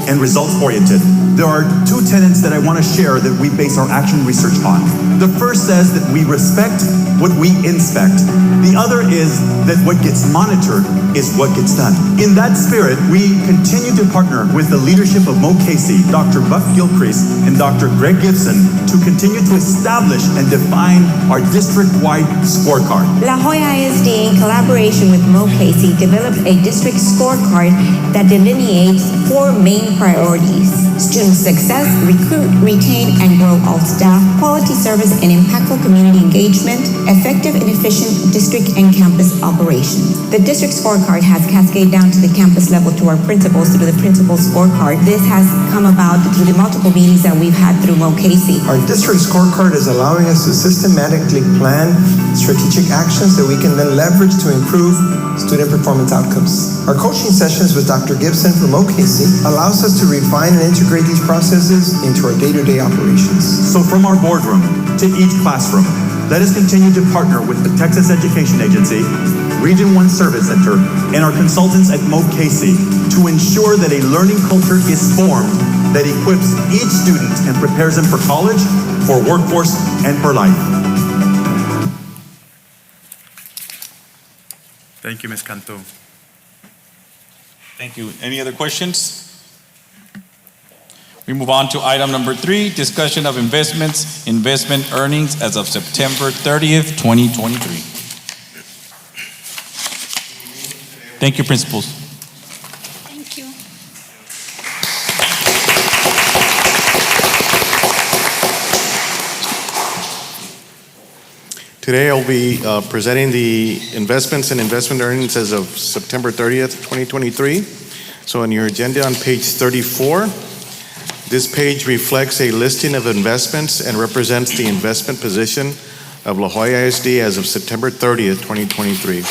and results-oriented, there are 2 tenets that I want to share that we base our action research on. The first says that we respect what we inspect. The other is that what gets monitored is what gets done. In that spirit, we continue to partner with the leadership of Mo Casey, Dr. Buck Gilcrease, and Dr. Greg Gibson to continue to establish and define our district-wide scorecard. La Jolla ISD, in collaboration with Mo Casey, developed a district scorecard that delineates 4 main priorities: student success, recruit, retain, and grow all staff, quality service and impactful community engagement, effective and efficient district and campus operations. The district scorecard has cascaded down to the campus level to our principals through the principal scorecard. This has come about through the multiple meetings that we've had through Mo Casey. Our district scorecard is allowing us to systematically plan strategic actions that we can then leverage to improve student performance outcomes. Our coaching sessions with Dr. Gibson from Mo Casey allows us to refine and integrate these processes into our day-to-day operations. So from our boardroom to each classroom, let us continue to partner with the Texas Education Agency, Region 1 Service Center, and our consultants at Mo Casey to ensure that a learning culture is formed that equips each student and prepares them for college, for workforce, and for life. Thank you, Ms. Cantu. Thank you. Any other questions? We move on to item number 3, discussion of investment earnings as of September 30th, 2023. Thank you, principals. Thank you. Today I'll be presenting the investments and investment earnings as of September 30th, 2023. So on your agenda on page 34, this page reflects a listing of investments and represents the investment position of La Joya ISD as of September 30th, 2023.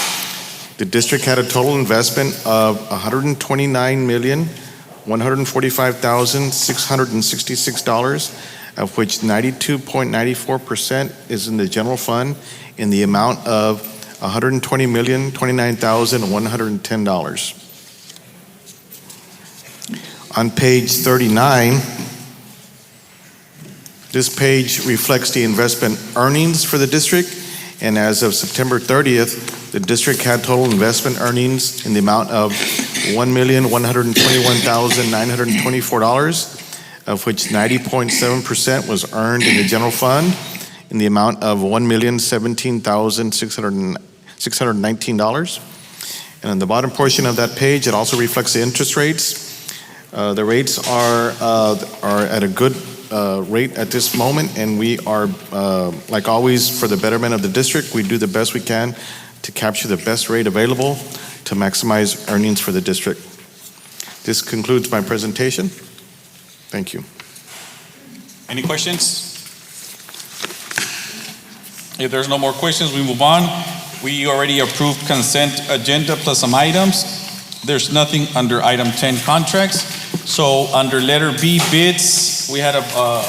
The district had a total investment of $129,145,666, of which 92.94% is in the general fund in the amount of $120,029,110. On page 39, this page reflects the investment earnings for the district, and as of September 30th, the district had total investment earnings in the amount of $1,121,924, of which 90.7% was earned in the general fund in the amount of $1,017,619. And on the bottom portion of that page, it also reflects the interest rates. The rates are at a good rate at this moment, and we are, like always, for the betterment of the district, we do the best we can to capture the best rate available to maximize earnings for the district. This concludes my presentation. Thank you. Any questions? If there's no more questions, we move on. We already approved consent agenda plus some items. There's nothing under item 10, contracts. So under letter B, bids, we had a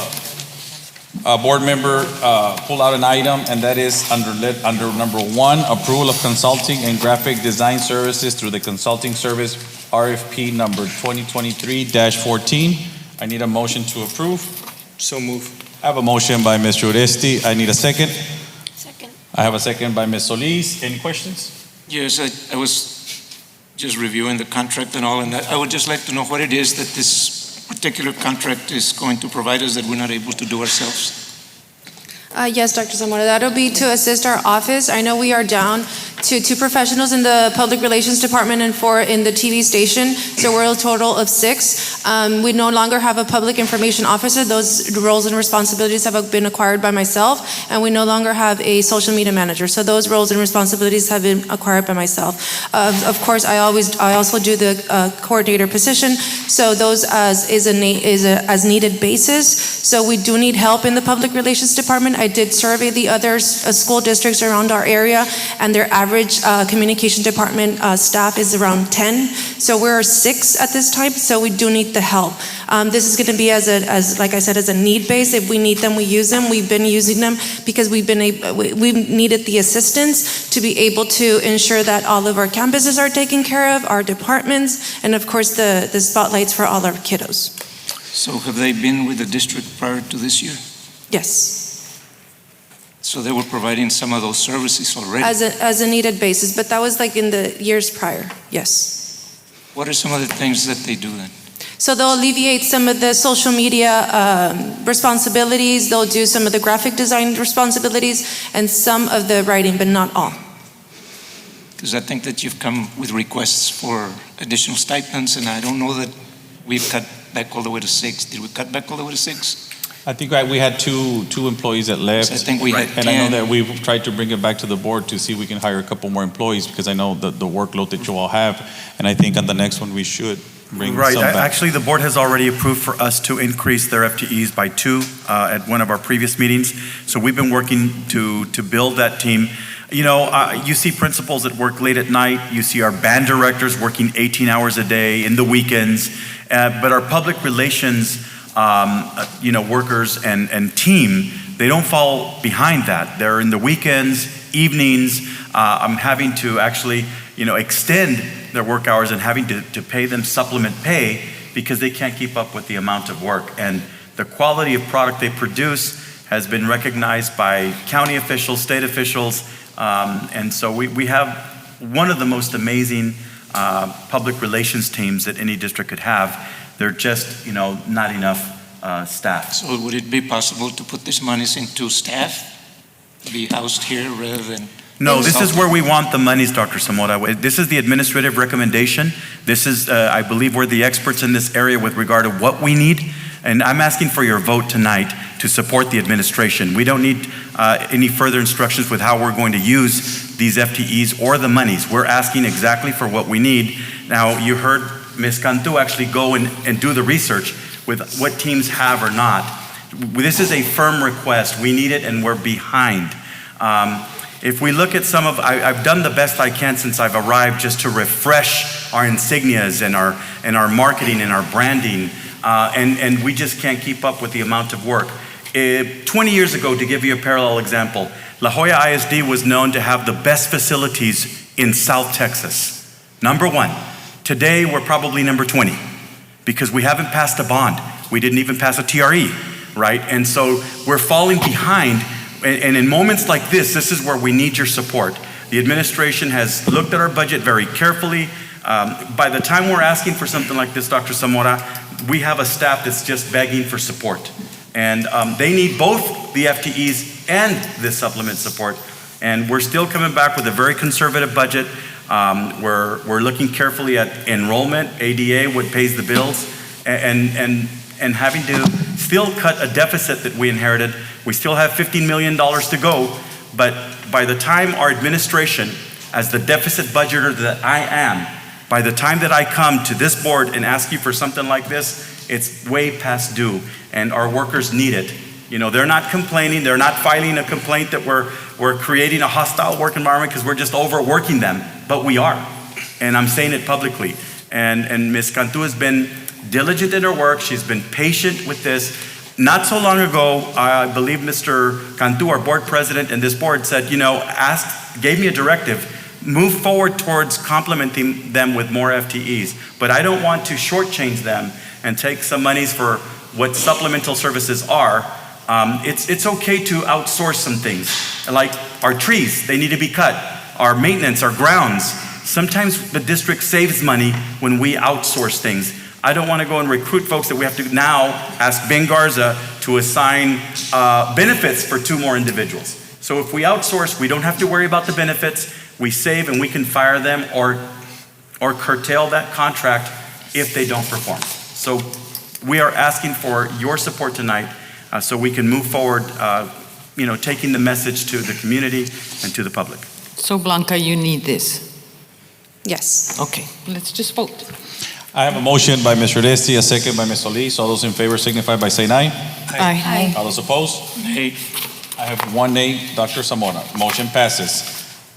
board member pull out an item, and that is under number 1, approval of consulting and graphic design services through the consulting service RFP number 2023-14. I need a motion to approve. So move. I have a motion by Mr. Oresti. I need a second. Second. I have a second by Ms. Solis. Any questions? Yes, I was just reviewing the contract and all, and I would just like to know what it is that this particular contract is going to provide us that we're not able to do ourselves. Yes, Dr. Zamora, that'll be to assist our office. I know we are down to 2 professionals in the public relations department and 4 in the TV station, so we're a total of 6. We no longer have a public information officer. Those roles and responsibilities have been acquired by myself, and we no longer have a social media manager. So those roles and responsibilities have been acquired by myself. Of course, I also do the coordinator position, so those as needed basis. So we do need help in the public relations department. I did survey the other school districts around our area, and their average communication department staff is around 10. So we're 6 at this time, so we do need the help. This is going to be like I said, as a need base. If we need them, we use them. We've been using them because we've needed the assistance to be able to ensure that all of our campuses are taken care of, our departments, and of course the spotlights for all our kiddos. So have they been with the district prior to this year? Yes. So they were providing some of those services already? As a needed basis, but that was like in the years prior, yes. What are some of the things that they do then? So they'll alleviate some of the social media responsibilities, they'll do some of the graphic design responsibilities, and some of the writing, but not all. Because I think that you've come with requests for additional stipends, and I don't know that we've cut back all the way to 6. Did we cut back all the way to 6? I think we had two employees that left. So I think we had 10. And I know that we've tried to bring it back to the board to see if we can hire a couple more employees, because I know the workload that you all have, and I think on the next one we should bring some back. Actually, the board has already approved for us to increase their FTEs by 2 at one of our previous meetings. So we've been working to build that team. You know, you see principals that work late at night. You see our band directors working 18 hours a day in the weekends. But our public relations workers and team, they don't fall behind that. They're in the weekends, evenings. I'm having to actually, extend their work hours and having to pay them supplement pay because they can't keep up with the amount of work. And the quality of product they produce has been recognized by county officials, state officials. And so we have one of the most amazing public relations teams that any district could have. They're just, not enough staff. So would it be possible to put these monies into staff, be housed here rather than? No, this is where we want the monies, Dr. Zamora. This is the administrative recommendation. This is, I believe, we're the experts in this area with regard to what we need. And I'm asking for your vote tonight to support the administration. We don't need any further instructions with how we're going to use these FTEs or the monies. We're asking exactly for what we need. Now, you heard Ms. Cantu actually go and do the research with what teams have or not. This is a firm request. We need it and we're behind. If we look at I've done the best I can since I've arrived just to refresh our insignias and our marketing and our branding, and we just can't keep up with the amount of work. 20 years ago, to give you a parallel example, La Jolla ISD was known to have the best facilities in South Texas. Number 1. Today, we're probably number 20 because we haven't passed a bond. We didn't even pass a TRE, right? And so we're falling behind. And in moments like this is where we need your support. The administration has looked at our budget very carefully. By the time we're asking for something like this, Dr. Zamora, we have a staff that's just begging for support. And they need both the FTEs and this supplement support. And we're still coming back with a very conservative budget. We're looking carefully at enrollment, ADA, what pays the bills, and having to still cut a deficit that we inherited. We still have $15 million to go, but by the time our administration, as the deficit budgeter that I am, by the time that I come to this board and ask you for something like this, it's way past due, and our workers need it. You know, they're not complaining, they're not filing a complaint that we're creating a hostile work environment because we're just overworking them, but we are, and I'm saying it publicly. And Ms. Cantu has been diligent in her work, she's been patient with this. Not so long ago, I believe Mr. Cantu, our board president, and this board said, gave me a directive, move forward towards complementing them with more FTEs. But I don't want to shortchange them and take some monies for what supplemental services are. It's okay to outsource some things, like our trees, they need to be cut, our maintenance, our grounds. Sometimes the district saves money when we outsource things. I don't want to go and recruit folks that we have to now ask Ben Garza to assign benefits for 2 more individuals. So if we outsource, we don't have to worry about the benefits. We save and we can fire them or curtail that contract if they don't perform. So we are asking for your support tonight so we can move forward, taking the message to the community and to the public. So Blanca, you need this? Yes. Okay, let's just vote. I have a motion by Mr. Resti, a second by Ms. Solis. All those in favor signify by saying aye. Aye. All those opposed? Nay. I have 1 nay, Dr. Zamora. Motion passes.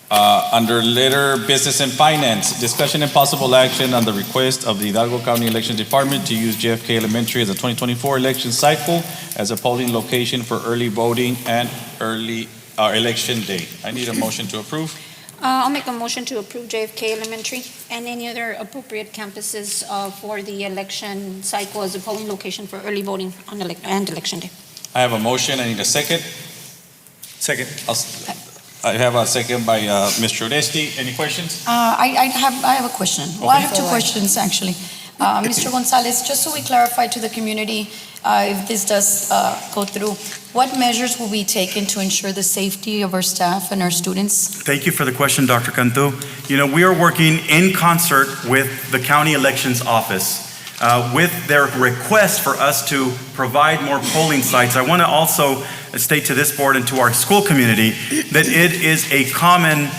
Under Later Business and Finance, discussion and possible action on the request of the Hidalgo County Elections Department to use JFK Elementary as a 2024 election cycle as a polling location for early voting and early election day. I need a motion to approve. I'll make a motion to approve JFK Elementary and any other appropriate campuses for the election cycle as a polling location for early voting on and election day. I have a motion. I need a second. Second. I have a second by Mr. Resti. Any questions? I have a question. Well, I have 2 questions, actually. Mr. Gonzalez, just so we clarify to the community, if this does go through, what measures will be taken to ensure the safety of our staff and our students? Thank you for the question, Dr. Cantu. We are working in concert with the county elections office with their request for us to provide more polling sites. I want to also state to this board and to our school community that it is a common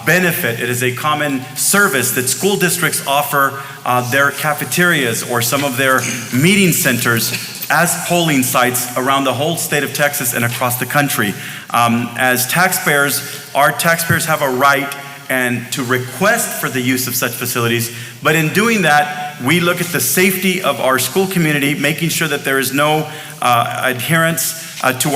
benefit, it is a common service that school districts offer their cafeterias or some of their meeting centers as polling sites around the whole state of Texas and across the country. As taxpayers, our taxpayers have a right and to request for the use of such facilities, but in doing that, we look at the safety of our school community, making sure that there is no adherence to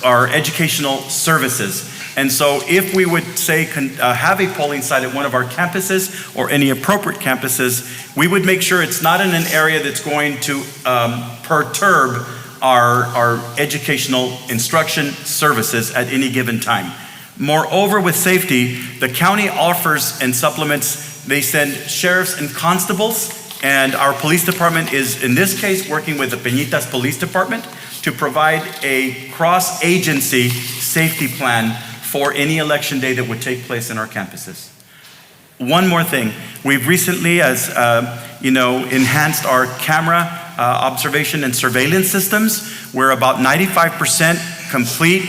our educational services. And so if we would say have a polling site at one of our campuses or any appropriate campuses, we would make sure it's not in an area that's going to perturb our educational instruction services at any given time. Moreover, with safety, the county offers and supplements, they send sheriffs and constables, and our police department is, in this case, working with the Peñitas Police Department to provide a cross-agency safety plan for any election day that would take place in our campuses. One more thing, we've recently, enhanced our camera observation and surveillance systems. We're about 95% complete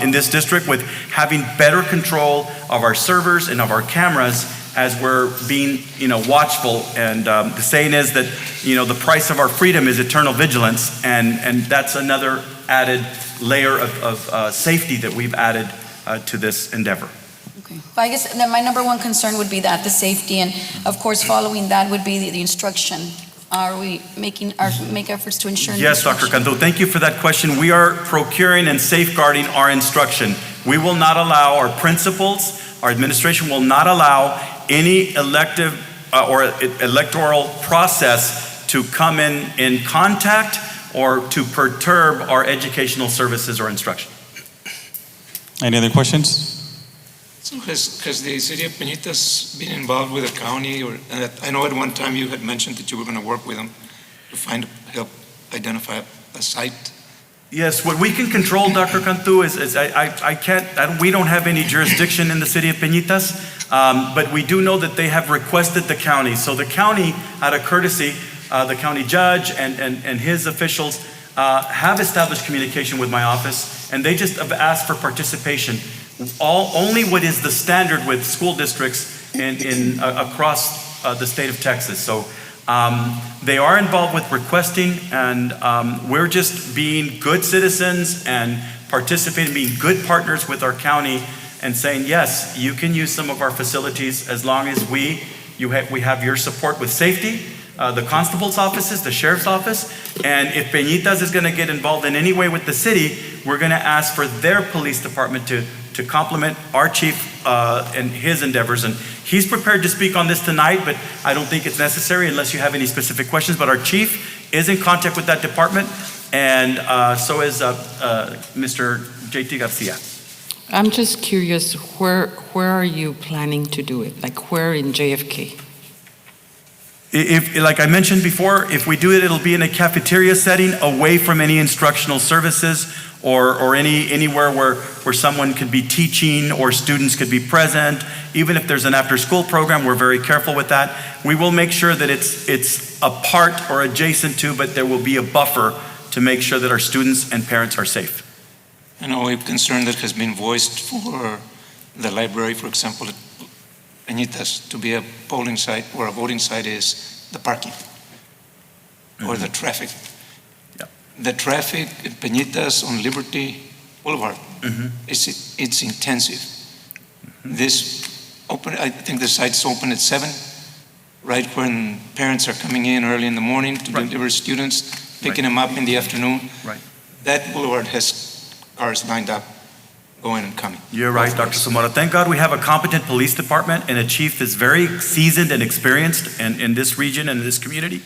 in this district with having better control of our servers and of our cameras as we're being, watchful. And the saying is that, the price of our freedom is eternal vigilance, and that's another added layer of safety that we've added to this endeavor. Okay. But I guess then my number one concern would be that, the safety, and of course, following that would be the instruction. Are we make efforts to ensure? Yes, Dr. Cantu, thank you for that question. We are procuring and safeguarding our instruction. We will not allow our principals, our administration will not allow any elective or electoral process to come in contact or to perturb our educational services or instruction. Any other questions? So has the city of Peñitas been involved with the county? And I know at one time you had mentioned that you were going to work with them to help identify a site. Yes, what we can control, Dr. Cantu, is we don't have any jurisdiction in the city of Peñitas, but we do know that they have requested the county. So the county, out of courtesy, the county judge and his officials have established communication with my office, and they just have asked for participation. Only what is the standard with school districts across the state of Texas. So they are involved with requesting, and we're just being good citizens and participating, being good partners with our county, and saying, yes, you can use some of our facilities as long as we have your support with safety, the constable's offices, the sheriff's office, and if Peñitas is going to get involved in any way with the city, we're going to ask for their police department to complement our chief and his endeavors. And he's prepared to speak on this tonight, but I don't think it's necessary unless you have any specific questions. But our chief is in contact with that department, and so is Mr. JT Garcia. I'm just curious, where are you planning to do it? Like where in JFK? If, like I mentioned before, if we do it, it'll be in a cafeteria setting away from any instructional services or anywhere where someone could be teaching or students could be present. Even if there's an after-school program, we're very careful with that. We will make sure that it's a part or adjacent to, but there will be a buffer to make sure that our students and parents are safe. I know a concern that has been voiced for the library, for example, at Peñitas, to be a polling site or a voting site is the parking or the traffic. Yeah. The traffic at Peñitas on Liberty Boulevard, it's intensive. I think the site's open at 7, right when parents are coming in early in the morning to deliver students, picking them up in the afternoon. Right. That boulevard has cars lined up, going and coming. You're right, Dr. Zamora. Thank God we have a competent police department and a chief that's very seasoned and experienced in this region and in this community.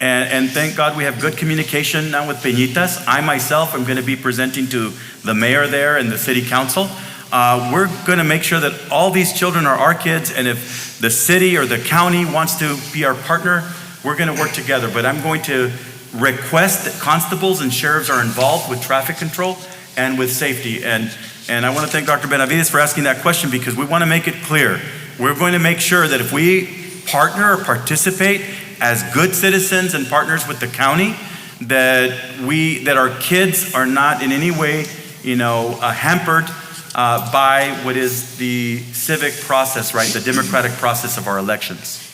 And thank God we have good communication now with Peñitas. I myself am going to be presenting to the mayor there and the city council. We're going to make sure that all these children are our kids, and if the city or the county wants to be our partner, we're going to work together. But I'm going to request that constables and sheriffs are involved with traffic control and with safety. And I want to thank Dr. Benavides for asking that question, because we want to make it clear. We're going to make sure that if we partner or participate as good citizens and partners with the county, that our kids are not in any way, hampered by what is the civic process, right? The democratic process of our elections.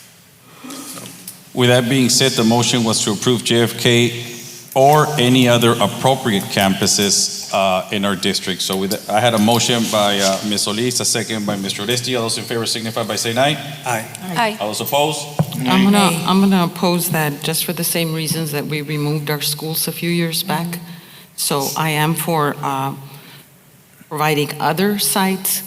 With that being said, the motion was to approve JFK or any other appropriate campuses in our district. So I had a motion by Ms. Solis, a second by Mr. Oresti. All those in favor signify by saying aye. Aye. Aye. All those opposed? I'm gonna oppose that just for the same reasons that we removed our schools a few years back. So I am for providing other sites,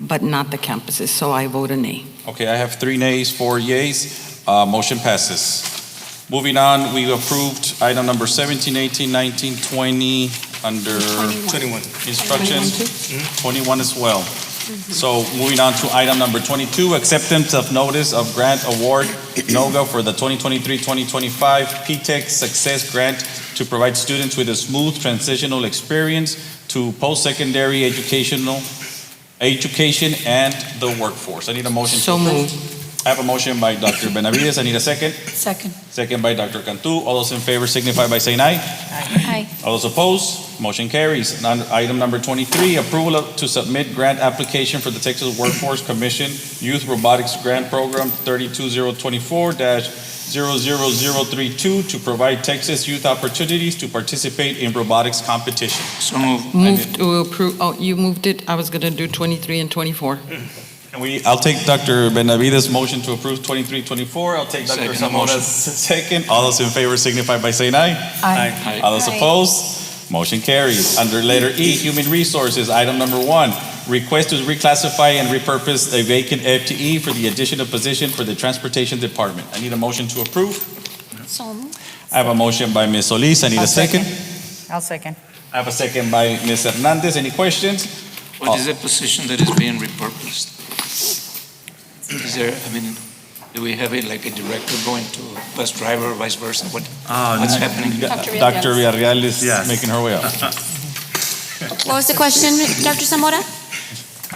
but not the campuses. So I vote a nay. Okay, I have 3 nays, 4 yeas. Motion passes. Moving on, we approved item number 17, 18, 19, 20 under 21 instructions, 21 as well. So moving on to item number 22, acceptance of notice of grant award NOGA for the 2023-2025 PTEC Success Grant to provide students with a smooth transitional experience to post-secondary education and the workforce. I need a motion. So moved. I I have a motion by Dr. Benavides. I need a second. Second. Second by Dr. Cantu. All those in favor signify by saying aye. Aye. All those opposed, motion carries. Item number 23, approval to submit grant application for the Texas Workforce Commission Youth Robotics Grant Program 32024-00032 to provide Texas youth opportunities to participate in robotics competition. So moved. Move to approve, oh, you moved it, I was gonna do 23 and 24. I'll take Dr. Benavides' motion to approve 2324. I'll take Dr. Second motion. Zamora's second. All those in favor signify by saying aye. Aye. All those Aye. opposed, motion carries. Under letter E, Human Resources, item number 1, request to reclassify and repurpose a vacant FTE for the addition of position for the Transportation Department. I need a motion to approve. So moved. I have a motion by Ms. Solis. I need a second. I'll second. I have a second by Ms. Hernandez. Any questions? What is the position that is being repurposed? Is there, do we have it like a director going to bus driver or vice versa? What's happening? Dr. Villarreal is making her way up. What was the question, Dr. Zamora?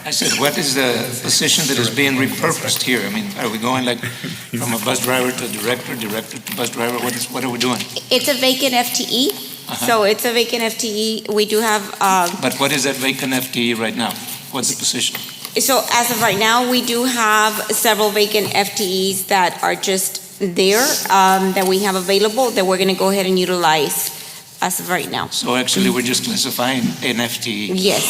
I said, what is the position that is being repurposed here? Are we going like from a bus driver to director, director to bus driver? What are we doing? It's a vacant FTE. So it's a vacant FTE. We do have, But what is that vacant FTE right now? What's the position? so as of right now, we do have several vacant FTEs that are just there, that we have available, that we're gonna go ahead and utilize as of right now. So actually, we're just classifying an FTE. Yes,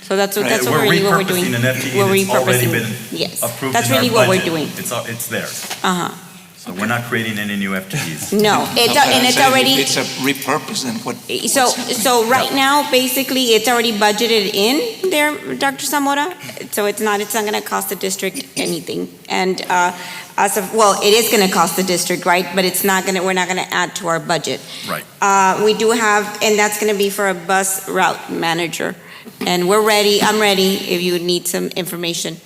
So that's Right, what really what we're doing. repurposing an FTE We're that's already repurposing. been Yes, approved that's in our really what we're budget. doing. It's there. So we're not creating any new FTEs. No, But I'm it's saying already. It's a repurpose, then what? So right now, basically, it's already budgeted in there, Dr. Zamora. So it's not gonna cost the district anything. And, it is gonna cost the district, right? But we're not gonna add to our budget. Right. We do have, and that's gonna be for a bus route manager. And I'm ready if you need some information,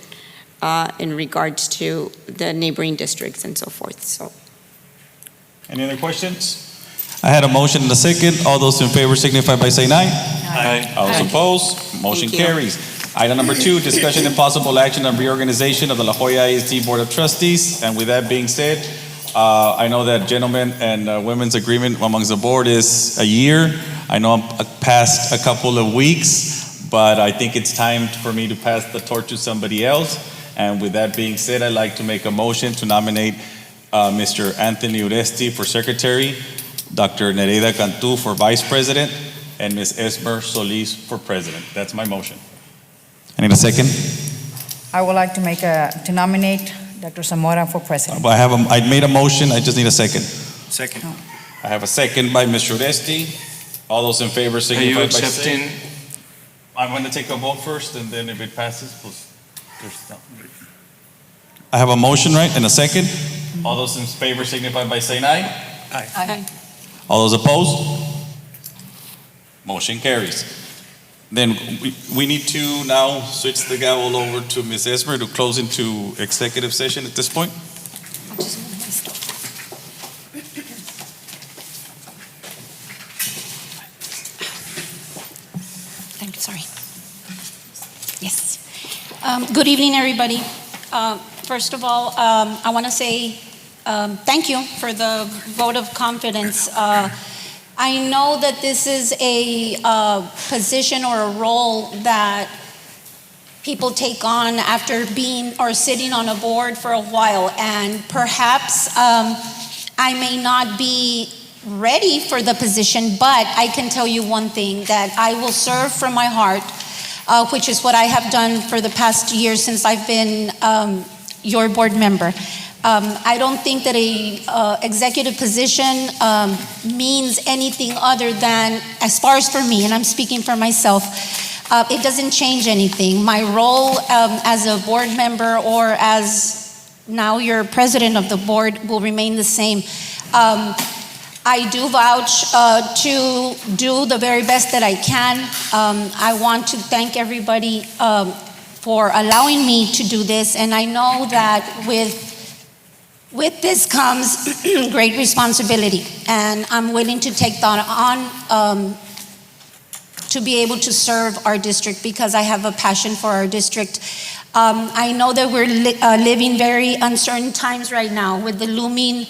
in regards to the neighboring districts and so forth, so. Any other questions? I had a motion and a second. All those in favor signify by saying aye. Aye. All those opposed, motion Thank you. carries. Item number 2, discussion and possible action on reorganization of the La Jolla ISD Board of Trustees. And with that being said, I know that gentlemen and women's agreement amongst the board is a year. I know I'm past a couple of weeks, but I think it's time for me to pass the torch to somebody else. And with that being said, I'd like to make a motion to nominate Mr. Anthony Uresti for secretary, Dr. Nereida Cantu for vice president, and Ms. Esmer Solis for president. That's my motion. I need a second. I would like to nominate Dr. Zamora for president. I made a motion. I just need a second. Second. I have a second by Mr. Uresti. All those in favor Are signify you by accepting? saying. I'm going to take a vote first, and then if it passes, I have a motion, right, and a second. All those in favor signify by saying aye. Aye. All those opposed? Motion carries. Then we need to now switch the gavel over to Ms. Esmer to close into executive session at this point. Thank you, sorry. Yes. Good evening, everybody. First of all, I want to say thank you for the vote of confidence. I know that this is a position or a role that people take on after being or sitting on a board for a while, and perhaps I may not be ready for the position, but I can tell you one thing, that I will serve from my heart, which is what I have done for the past year since I've been your board member. I don't think that a executive position means anything other than, as far as for me, and I'm speaking for myself, it doesn't change anything. My role as a board member or as now your president of the board will remain the same. I do vouch to do the very best that I can. I want to thank everybody for allowing me to do this, and I know that with this comes great responsibility, and I'm willing to take that on to be able to serve our district because I have a passion for our district. I know that we're living very uncertain times right now with the looming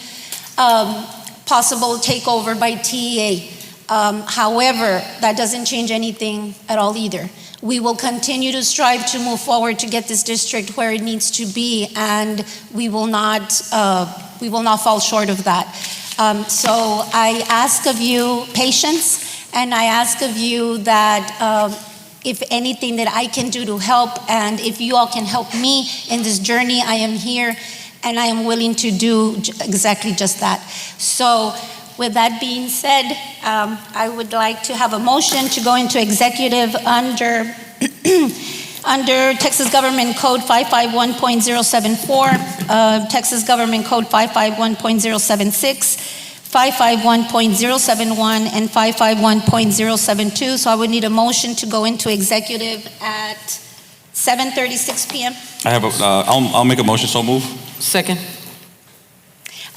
possible takeover by TEA. However, that doesn't change anything at all either. We will continue to strive to move forward to get this district where it needs to be, and we will not fall short of that. So I ask of you patience, and I ask of you that if anything that I can do to help, and if you all can help me in this journey, I am here, and I am willing to do exactly just that. So with that being said, I would like to have a motion to go into executive under under Texas Government Code 551.074, Texas Government Code 551.076, 551.071, and 551.072. So I would need a motion to go into executive at 7:36 p.m. I'll make a motion, so move. Second.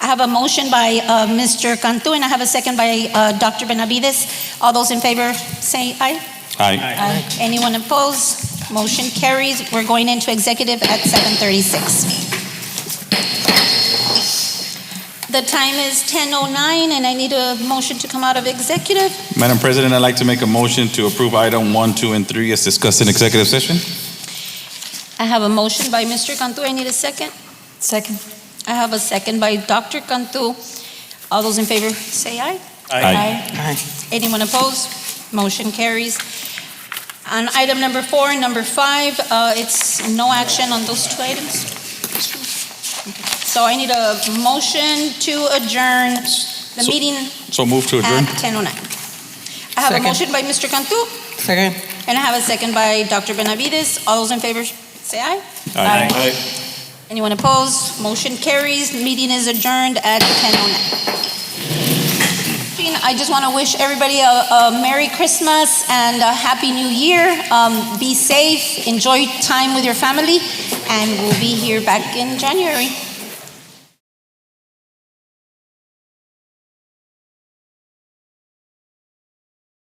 I have a motion by Mr. Cantu, and I have a second by Dr. Benavides. All those in favor say aye. Aye. Anyone opposed? Motion carries. We're going into executive at 7:36. The time is 10:09, and I need a motion to come out of executive. Madam President, I'd like to make a motion to approve item 1, 2, and 3 as discussed in executive session. I have a motion by Mr. Cantu. I need a second. Second. I have a second by Dr. Cantu. All those in favor say aye. Aye. Anyone opposed? Motion carries. On item number 4 and number 5, it's no action on those two items. So I need a motion to adjourn the meeting So move to adjourn. at 10:09. I have a motion by Mr. Cantu, Second. and I have a second by Dr. Benavides. All those in favor say aye. Aye. Anyone opposed? Motion carries. Meeting is adjourned at 10:09. I just want to wish everybody a Merry Christmas and a Happy New Year. Be safe, enjoy time with your family, and we'll be here back in January.